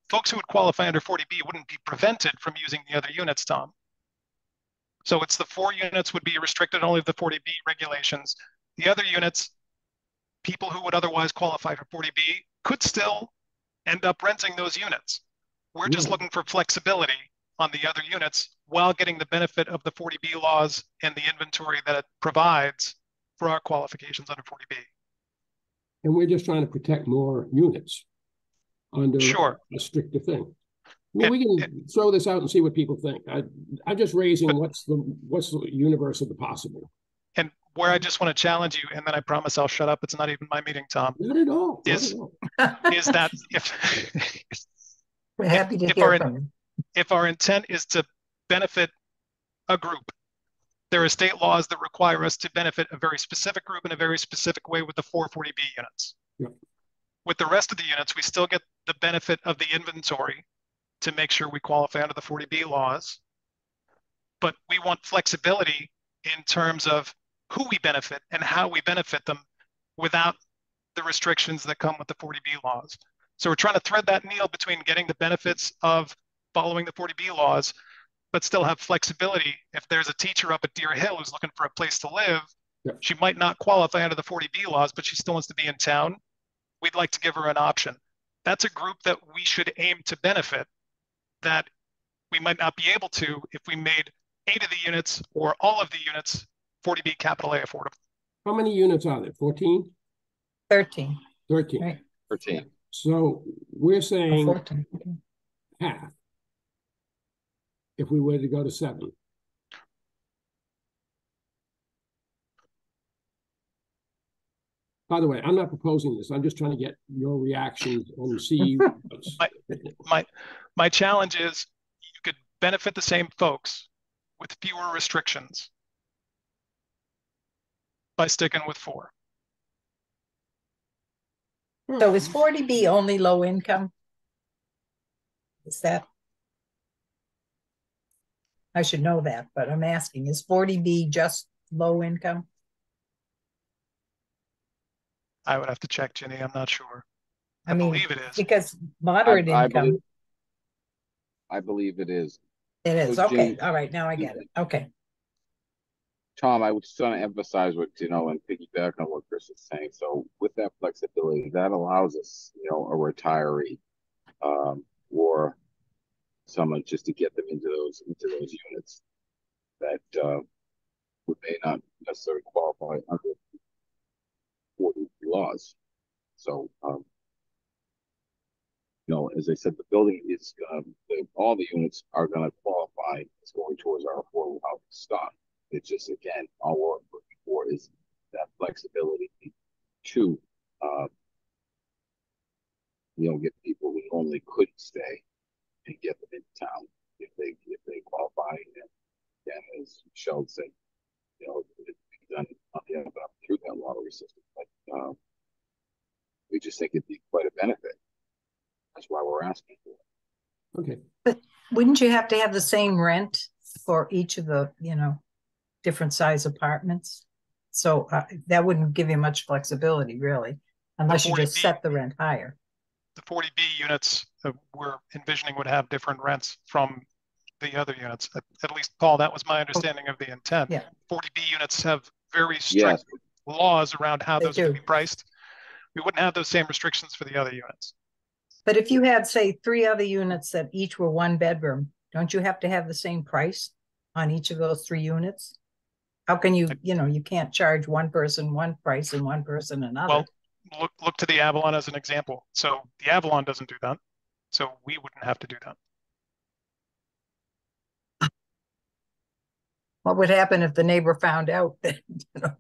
folks who would qualify under 40B wouldn't be prevented from using the other units, Tom. So it's the 4 units would be restricted only to the 40B regulations. The other units, people who would otherwise qualify for 40B could still end up renting those units. We're just looking for flexibility on the other units while getting the benefit of the 40B laws and the inventory that it provides for our qualifications under 40B. And we're just trying to protect more units under Sure. a stricter thing. I mean, we can throw this out and see what people think. I'm just raising what's the universe of the possible. And where I just want to challenge you, and then I promise I'll shut up. It's not even my meeting, Tom. Not at all. Is that if We're happy to hear from you. if our intent is to benefit a group, there are state laws that require us to benefit a very specific group in a very specific way with the 440B units. Yep. With the rest of the units, we still get the benefit of the inventory to make sure we qualify under the 40B laws. But we want flexibility in terms of who we benefit and how we benefit them without the restrictions that come with the 40B laws. So we're trying to thread that needle between getting the benefits of following the 40B laws, but still have flexibility. If there's a teacher up at Deer Hill who's looking for a place to live, she might not qualify under the 40B laws, but she still wants to be in town. We'd like to give her an option. That's a group that we should aim to benefit that we might not be able to if we made 8 of the units or all of the units 40B capital A affordable. How many units are there? 14? 13. 13. Right. 13. So we're saying 14. Okay. half if we were to go to 7. By the way, I'm not proposing this. I'm just trying to get your reactions and see. My challenge is you could benefit the same folks with fewer restrictions by sticking with 4. So is 40B only low income? Is that? I should know that, but I'm asking, is 40B just low income? I would have to check, Ginny. I'm not sure. I mean, believe it is. Because moderate income. I believe it is. It is. So, Okay. Jane, All right. Now I get it. Okay. Tom, I was just trying to emphasize what, and piggyback on what Chris is saying. So with that flexibility, that allows us, a retiree, or someone just to get them into those units that may not necessarily qualify under 40 laws. So, as I said, the building is all the units are going to qualify as going towards our affordable housing stock. It's just, again, all we're looking for is that flexibility to, get people who normally couldn't stay and get them into town if they qualify. And again, as Michelle said, it's done on the other through that lottery system. But we just think it'd be quite a benefit. That's why we're asking for it. Okay. But wouldn't you have to have the same rent for each of the, different size apartments? So that wouldn't give you much flexibility, really, unless you just set the rent higher. The 40B units that we're envisioning would have different rents from the other units. At least, Paul, that was my understanding of the intent. Yeah. 40B units have very strict laws around how those can be priced. We wouldn't have those same restrictions for the other units. But if you had, say, 3 other units that each were 1 bedroom, don't you have to have the same price on each of those 3 units? How can you, you can't charge one person one price and one person another. Well, look to the Avalon as an example. So the Avalon doesn't do that. So we wouldn't have to do that. What would happen if the neighbor found out that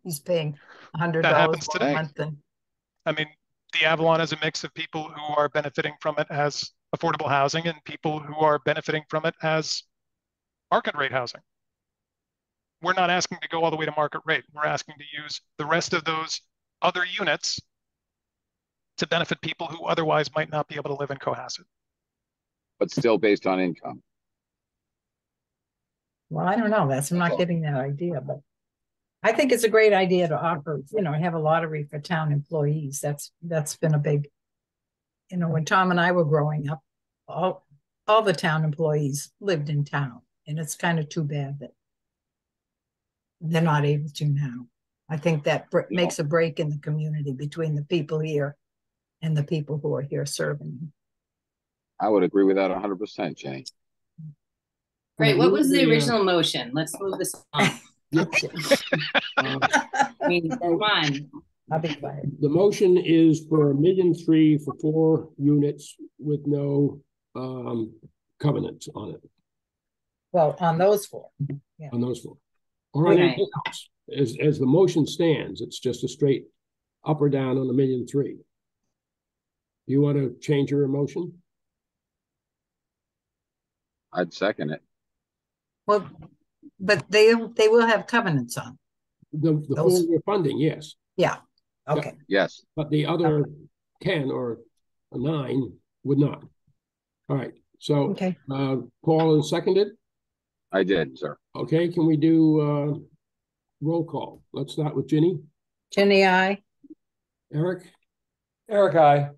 he's paying $100 happens a today. month? And I mean, the Avalon is a mix of people who are benefiting from it as affordable housing and people who are benefiting from it as market rate housing. We're not asking to go all the way to market rate. We're asking to use the rest of those other units to benefit people who otherwise might not be able to live in Cohasset. But still based on income. well, I don't know. I'm not getting that idea, but I think it's a great idea to offer, have a lottery for town employees. That's been a big, when Tom and I were growing up, all the town employees lived in town, and it's kind of too bad that they're not able to now. I think that makes a break in the community between the people here and the people who are here serving. I would agree with that 100%, Jenny. Right. What was the original motion? Let's move this on. I mean, come on. I'll be quiet. The motion is for $1.3 million for 4 units with no covenants on it. Well, on those 4. Yeah. On those 4. Or on anything else. As the motion stands, it's just a straight up or down on the $1.3 million. You want to change your motion? I'd second it. Well, but they will have covenants on. The 4-year funding, yes. Yeah. Okay. Yes. But the other 10 or 9 would not. All right. So okay. Paul has seconded? I did, sir. Okay. Can we do roll call? Let's start with Ginny. Ginny, aye. Eric? Eric, aye.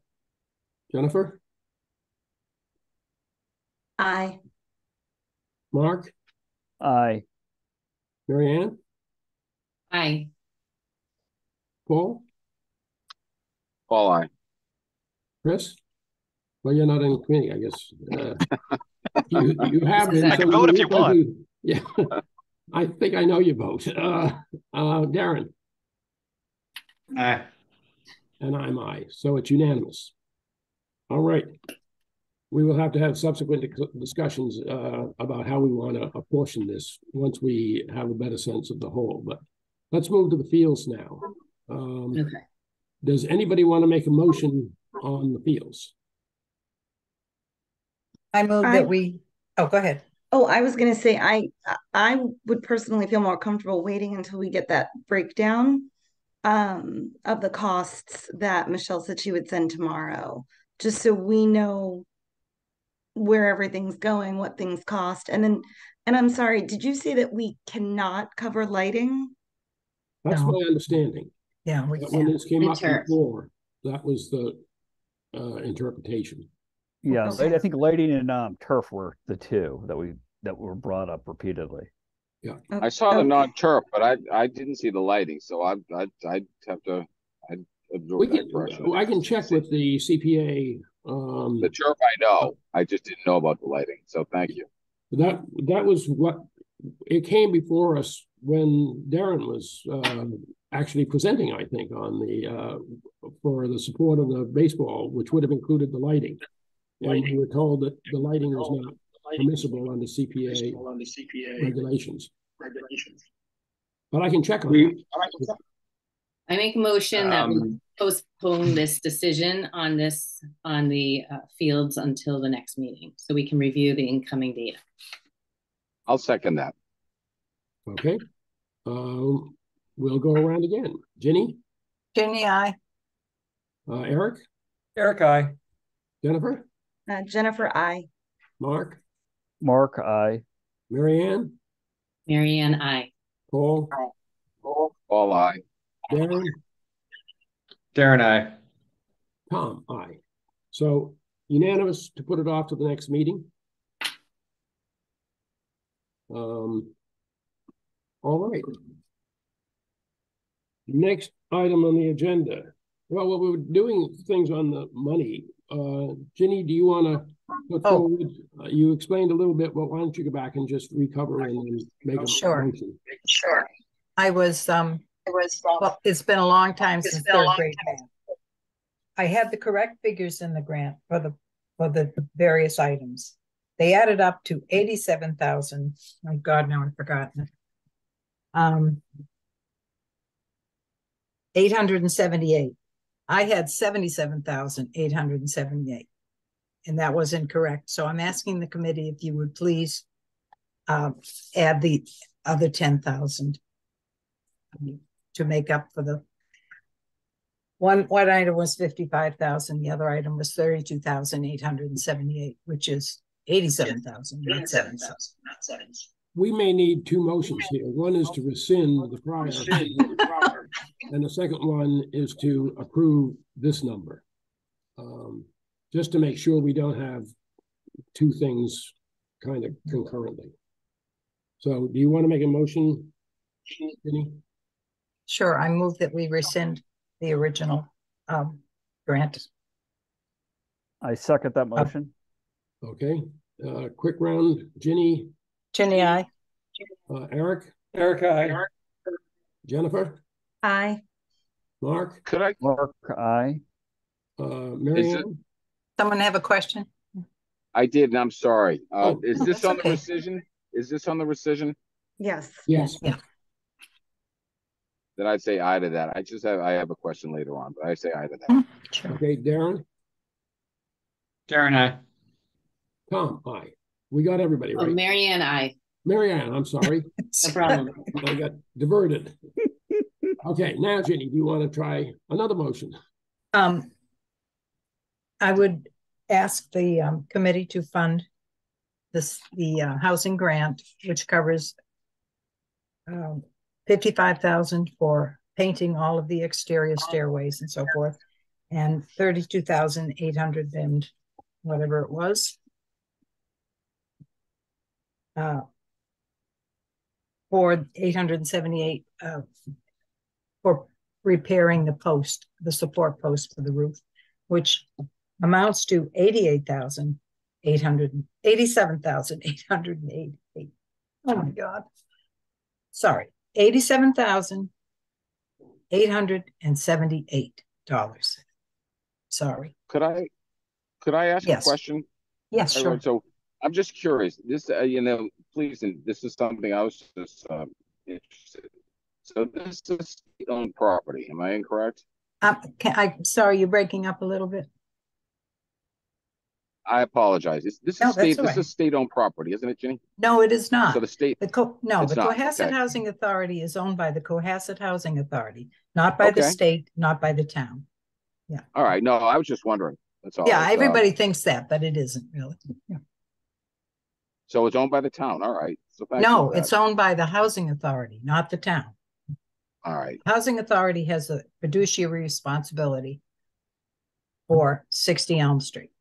Jennifer? Aye. Mark? Aye. Marianne? Aye. Paul? Paul, aye. Chris? Well, you're not in the committee, I guess. You have been. I can vote if you want. Yeah. I think I know your vote. Darren? Aye. And I'm aye. So it's unanimous. All right. We will have to have subsequent discussions about how we want to apportion this once we have a better sense of the whole. But let's move to the fields now. Okay. Does anybody want to make a motion on the fields? I move that we. Oh, go ahead. Oh, I was going to say I would personally feel more comfortable waiting until we get that breakdown of the costs that Michelle said she would send tomorrow, just so we know where everything's going, what things cost. And I'm sorry, did you say that we cannot cover lighting? That's my understanding. Yeah, when this came up turf. before, that was the interpretation. Yeah, Okay. I think lighting and turf were the two that were brought up repeatedly. Yeah, I saw the non-turf, but I didn't see the lighting, so I'd have to absorb that impression. I can check with the CPA. The turf I know, I just didn't know about the lighting. So thank you. That was what it came before us when Darren was actually presenting, I think, on the for the support of the baseball, which would have included the lighting. And we were told that the lighting was not permissible under CPA regulations. But I can check on that. I make a motion that we postpone this decision on the fields until the next meeting, so we can review the incoming data. I'll second that. Okay. We'll go around again. Ginny? Ginny, aye. Eric? Eric, aye. Jennifer? Jennifer, aye. Mark? Mark, aye. Marianne? Marianne, aye. Paul? Paul, aye. Darren? Darren, aye. Tom, aye. So unanimous to put it off to the next meeting. All right. Next item on the agenda. Well, we were doing things on the money. Ginny, do you want to put forward? You explained a little bit, but why don't you go back and just recover and then make a motion? Sure. I was well, it's been a long time since third grade math. I had the correct figures in the grant for the various items. They added up to 87,000. Oh God, now I've forgotten. 878. I had 77,878, and that was incorrect. So I'm asking the committee if you would please add the other 10,000 to make up for the one item was 55,000, the other item was 32,878, which is 87,000, not 7,000. We may need two motions here. One is to rescind the prior, and the second one is to approve this number. Just to make sure we don't have two things kind of concurrently. So do you want to make a motion, Jenny? Sure, I move that we rescind the original grant. I second that motion. Okay, quick round. Ginny? Ginny, aye. Eric? Eric, aye. Jennifer? Aye. Mark? Could I? Mark, aye. Mary Ann? Someone have a question? I did, and I'm sorry. Is no, this on okay. the rescission? Is this on the rescission? Yes. Yes. Yeah. Then I'd say aye to that. I have a question later on, but I say aye to that. Sure. Okay, Darren? Darren, aye. Tom, aye. We got everybody Oh, right. Mary Ann, aye. Mary Ann, I'm sorry. No problem. I got diverted. Okay, now, Ginny, do you want to try another motion? I would ask the committee to fund the housing grant, which covers 55,000 for painting all of the exterior stairways and so forth, and 32,800 and whatever it was. For 878 for repairing the support post for the roof, which amounts to 87,888. Oh my God. Sorry, $87,878. Sorry. Could I ask Yes. a question? Yes, sure. So I'm just curious. This, please, and this is something I was just interested in. So this is state-owned property. Am I incorrect? Sorry, you're breaking up a little bit. I apologize. This is state-owned property, isn't it, Ginny? No, it is not. So the state. The Cohasset Okay. Housing Authority is owned by the Cohasset Housing Authority, not by the state, not by the town. Yeah. All right. No, I was just wondering. That's all. Yeah, everybody thinks that, but it isn't really. Yeah. So it's owned by the town. All right. So No, it's owned by the Housing Authority, not the town. All right. Housing Authority has a fiduciary responsibility for 60 Elm Street.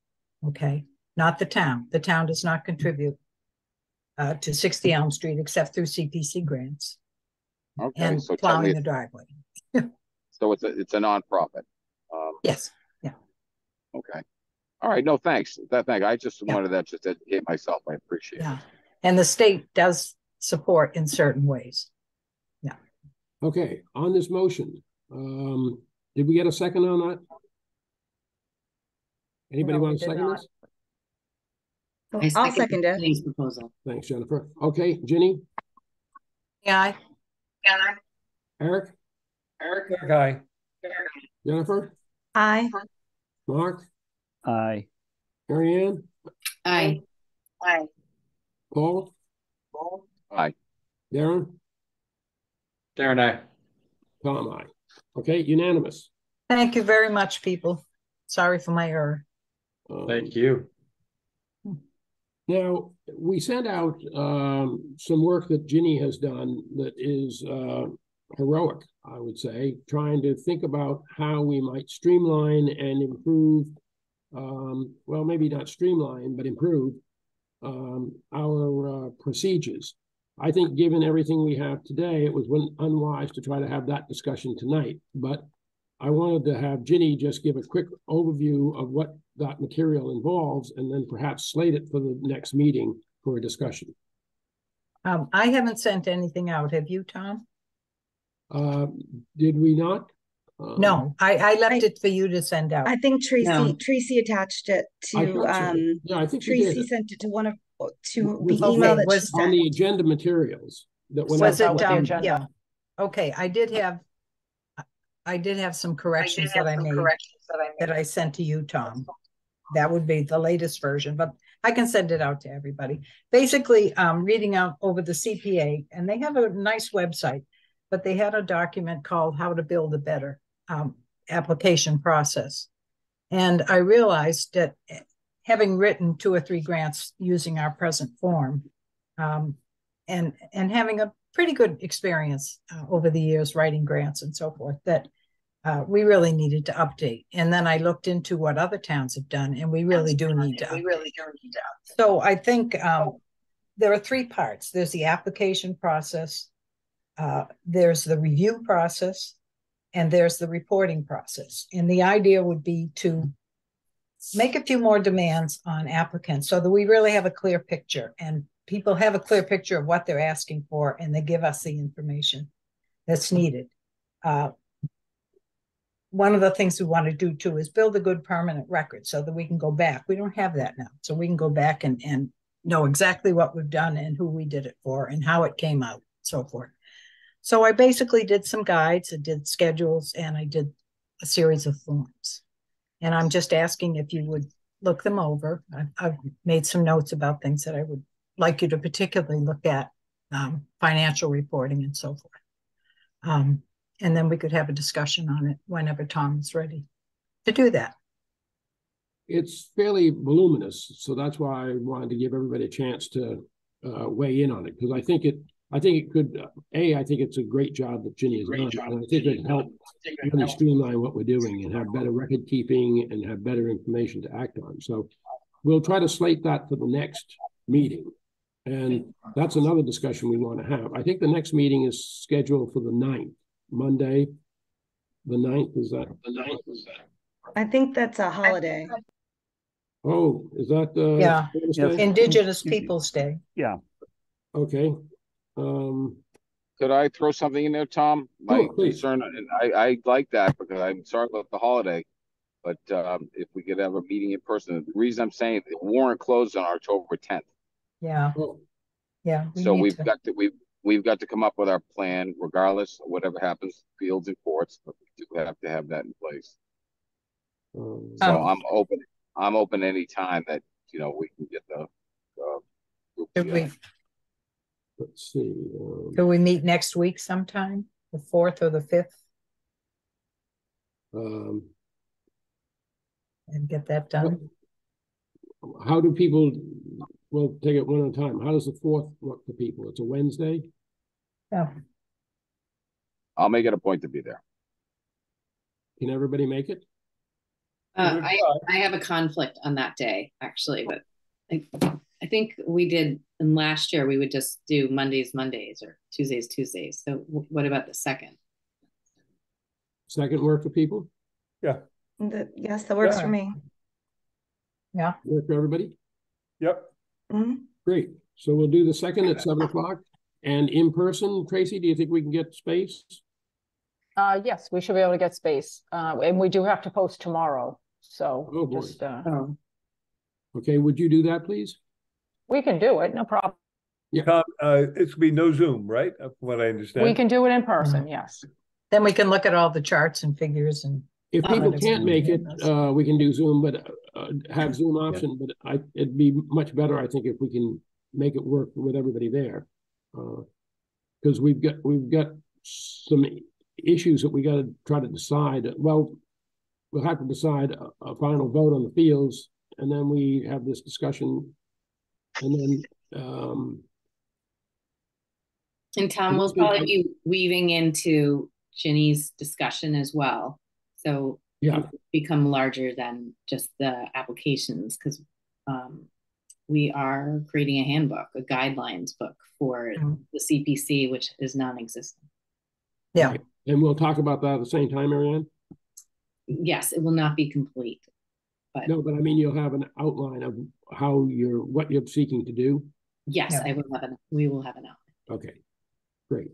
Okay, not the town. The town does not contribute to 60 Elm Street except through CPC grants and so plowing the driveway. So it's a nonprofit. Yes. Yeah. Okay. All right. No, thanks. I just wanted that just to educate myself. I appreciate it. Yeah, and the state does support in certain ways. Yeah. Okay, on this motion, did we get a second on that? Anybody want to second this? I'll second it. Jenny's proposal. Thanks, Jennifer. Okay, Ginny? Yeah. Eric? Eric, aye. Jennifer? Aye. Mark? Aye. Mary Ann? Aye. Paul? Aye. Darren? Darren, aye. Tom, aye. Okay, unanimous. Thank you very much, people. Sorry for my error. Thank you. Now, we sent out some work that Ginny has done that is heroic, I would say, trying to think about how we might streamline and improve, well, maybe not streamline, but improve our procedures. I think given everything we have today, it was unwise to try to have that discussion tonight, but I wanted to have Ginny just give a quick overview of what that material involves and then perhaps slate it for the next meeting for a discussion. I haven't sent anything out. Have you, Tom? Did we not? No, I left it for you to send out. I think Tracy attached it to I think Tracy did. sent it to the With email that was she on sent. the agenda materials. that we're Was not it, the agenda. yeah, okay, I did have some corrections that I made that I sent to you, Tom. That would be the latest version, but I can send it out to everybody. Basically, reading out over the CPA, and they have a nice website, but they had a document called How to Build a Better Application Process. And I realized that having written 2 or 3 grants using our present form, and having a pretty good experience over the years writing grants and so forth, that we really needed to update. And then I looked into what other towns have done, and we really do need to update. So I think there are 3 parts. There's the application process, there's the review process, and there's the reporting process. And the idea would be to make a few more demands on applicants so that we really have a clear picture, and people have a clear picture of what they're asking for, and they give us the information that's needed. One of the things we want to do too is build a good permanent record so that we can go back. We don't have that now. So we can go back and know exactly what we've done and who we did it for and how it came out, so forth. So I basically did some guides, I did schedules, and I did a series of forms. And I'm just asking if you would look them over. I've made some notes about things that I would like you to particularly look at, financial reporting and so forth. And then we could have a discussion on it whenever Tom is ready to do that. It's fairly voluminous, so that's why I wanted to give everybody a chance to weigh in on it, because I think it could, I think it's a great job that Ginny has done, and I think it helped really streamline what we're doing and have better record keeping and have better information to act on. So we'll try to slate that for the next meeting. And that's another discussion we want to have. I think the next meeting is scheduled for the 9th. Monday, the 9th, is that? I think that's a holiday. Oh, is that yeah, Thursday? Indigenous Peoples Day. Yeah. Okay. Could I throw something in there, Tom? My concern, and I like that because I'm sorry about the holiday, but if we could have a meeting in person, the reason I'm saying the warrant closed on October 10th. Yeah. Oh. Yeah. So we've got to come up with our plan, regardless of whatever happens, fields and courts, but we do have to have that in place. So I'm open any time that, we can get the group. Let's see. Could we meet next week sometime, the 4th or the 5th? And get that done. How do people, we'll take it one at a time. How does the 4th look for people? It's a Wednesday? Yeah. I'll make it a point to be there. Can everybody make it? I have a conflict on that day, actually, but I think we did, and last year we would just do Mondays or Tuesdays. So what about the 2nd? 2nd work for people? Yeah. Yes, that works for me. Yeah. Work for everybody? Yep. Mm-hmm. Great. So we'll do the 2nd at 7 o'clock. And in person, Tracy, do you think we can get space? Yes, we should be able to get space. And we do have to post tomorrow. So oh, boy. just okay, would you do that, please? We can do it, no problem. Yeah. Tom, it's gonna be no Zoom, right? From what I understand. We can do it in person, yes. Then we can look at all the charts and figures and. If people can't make it, we can do Zoom, but have Zoom option. But it'd be much better, I think, if we can make it work with everybody there, because we've got some issues that we got to try to decide. Well, we'll have to decide a final vote on the fields, and then we have this discussion, and then. And Tom, we'll probably be weaving into Ginny's discussion as well. So yeah, become larger than just the applications, because we are creating a handbook, a guidelines book for the CPC, which is non-existent. Yeah. Right. And we'll talk about that at the same time, Marianne? Yes, it will not be complete. But no, but I mean, you'll have an outline of what you're seeking to do. Yes, yeah. We will have an outline. Okay, great.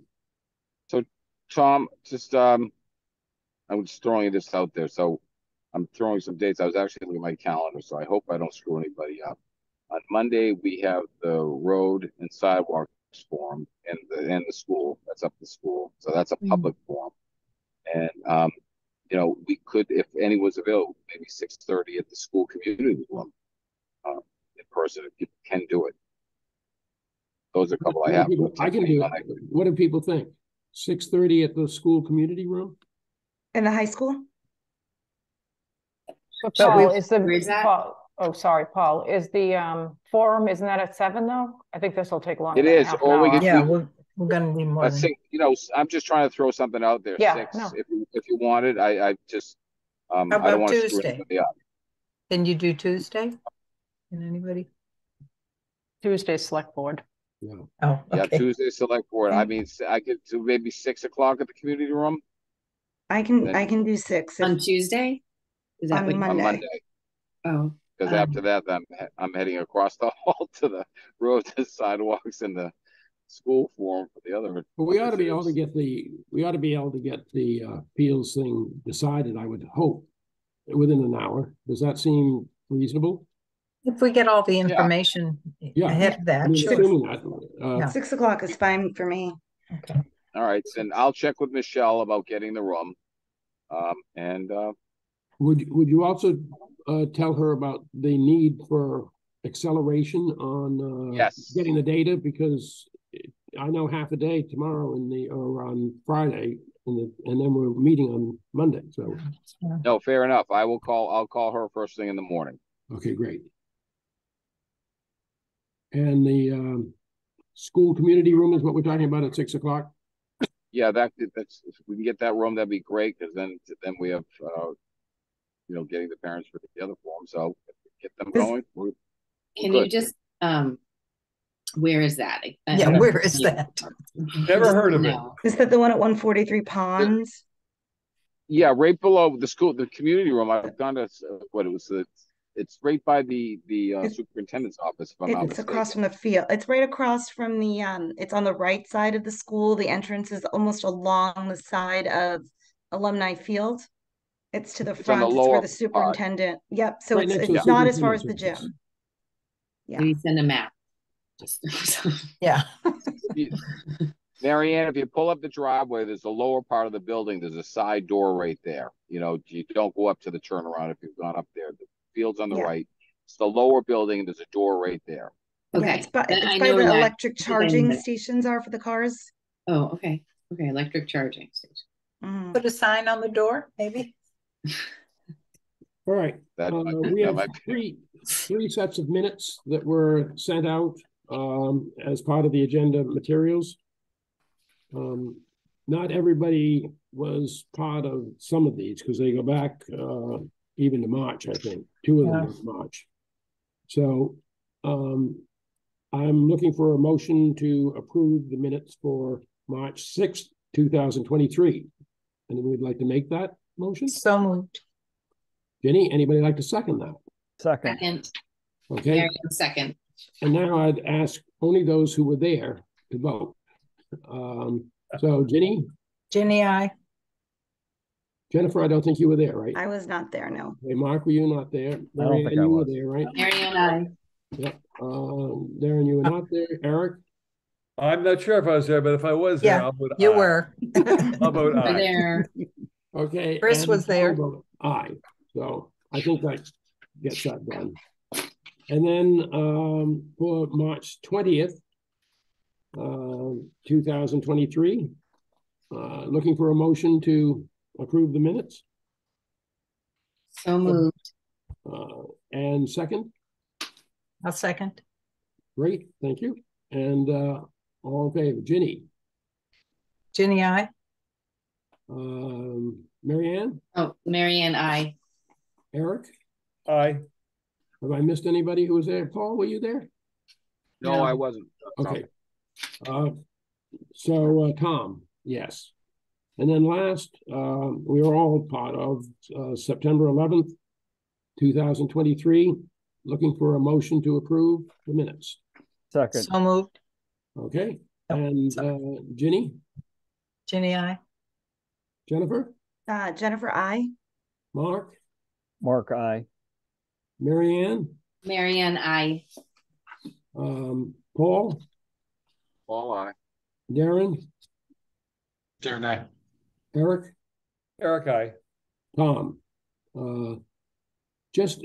So Tom, just I'm just throwing this out there. So I'm throwing some dates. I was actually looking at my calendar, so I hope I don't screw anybody up. On Monday, we have the road and sidewalk forum and the school. That's up to the school. So that's a public forum. And you know, we could, if any was available, maybe 6:30 at the school community room, in person, if people can do it. Those are a couple I have. I can do it. What do people think? 6:30 at the school community room? In the high school? So Paul, is the, Where is that? Paul, oh, sorry, Paul, is the forum, isn't that at 7 though? I think this will take longer. It than is, half an or we hour. could Yeah, do, we're gonna need more let's than. say, you know, I'm just trying to throw something out there. Yeah, 6, no. if you wanted, I just, How I don't about want to screw Tuesday? anybody up. Can you do Tuesday? Can anybody? Tuesday select board. Yeah. Oh, Yeah, okay. Tuesday select board. I mean, I could do maybe 6 o'clock at the community room I can do 6 On Tuesday? Is that on what? on Monday. Monday. Oh, Because after that, I'm heading across the hall to the road, to sidewalks, and the school forum for the other. But we ought to be able to get the appeals thing decided, I would hope, within an hour. Does that seem reasonable? If we get all the information Yeah. ahead of I that, mean, sure. assuming that, Yeah. 6 o'clock is fine for me. Okay. All right, then I'll check with Michelle about getting the room. And would you also tell her about the need for acceleration on Yes. getting the data? Because I know half a day tomorrow or on Friday, and then we're meeting on Monday. So no, fair enough. I'll call her first thing in the morning. okay, great. And the school community room is what we're talking about at 6 o'clock. Yeah, that's if we can get that room, that'd be great, because then we have you know, getting the parents for the other forum. So get them going. We're can good. you just, where is that? Yeah, where is that? Never heard of it. No. Is that the one at 143 Ponds? Yeah, right below the school, the community room. I've gone to what it was. It's right by the superintendent's office, if I'm not It's mistaken. across from the field. It's right across from the it's on the right side of the school. The entrance is almost along the side of Alumni Field. It's to the It's on front. the It's lower where the part. superintendent. Yep. So Right next to the it's not as far as the superintendent's office. gym. Yeah. Can you send a map? Yeah. Marianne, if you pull up the driveway, there's the lower part of the building. There's a side door right there. You know, you don't go up to the turnaround if you've gone up there. The field's on the right. It's the lower building, and there's a door right there. Okay. Yeah, it's by I the know where that- electric charging stations are for the cars. Oh, okay. Okay, electric charging station. Mhm. Put a sign on the door, maybe. All right. We have might three sets of minutes that were sent out as part of the agenda materials. Not everybody was part of some of these because they go back even to March, I think. 2 of them were March. So I'm looking for a motion to approve the minutes for March 6th, 2023. Anyone would like to make that motion? So moved. Jenny, anybody like to second that? Second. Second. Okay. Marion, second. And now I'd ask only those who were there to vote. So Jenny, Jenny, Jennifer, I don't think you were there, right? I was not there. No. Hey, Mark, were you not there? I don't Marianne, think I you were was. there, right? Marion, I. Yep. Darren, you were not there. Eric? I'm not sure if I was there, but if I was there, Yeah, I'll vote you aye. were. I'll vote We're aye. there. Okay. Chris and was there. I vote aye. So I think that gets that done. And then for March 20th, 2023, looking for a motion to approve the minutes. So moved. And second? I'll second. Great, thank you. And all in favor, Ginny, Jenny, I. Marianne, Oh, Marianne, I. Eric, Aye. have I missed anybody who was there? Paul, were you there? No, I wasn't. Okay. So Tom, yes. And then last, we were all part of September 11th, 2023, looking for a motion to approve the minutes. Second. So moved. Okay, Oh, and Ginny, Jenny, I. Jennifer, Jennifer, I. Mark, Mark, I. Marianne, Marianne, I. Paul, Paul, aye. Darren, Darren, aye. Eric, Eric, I. Tom. Just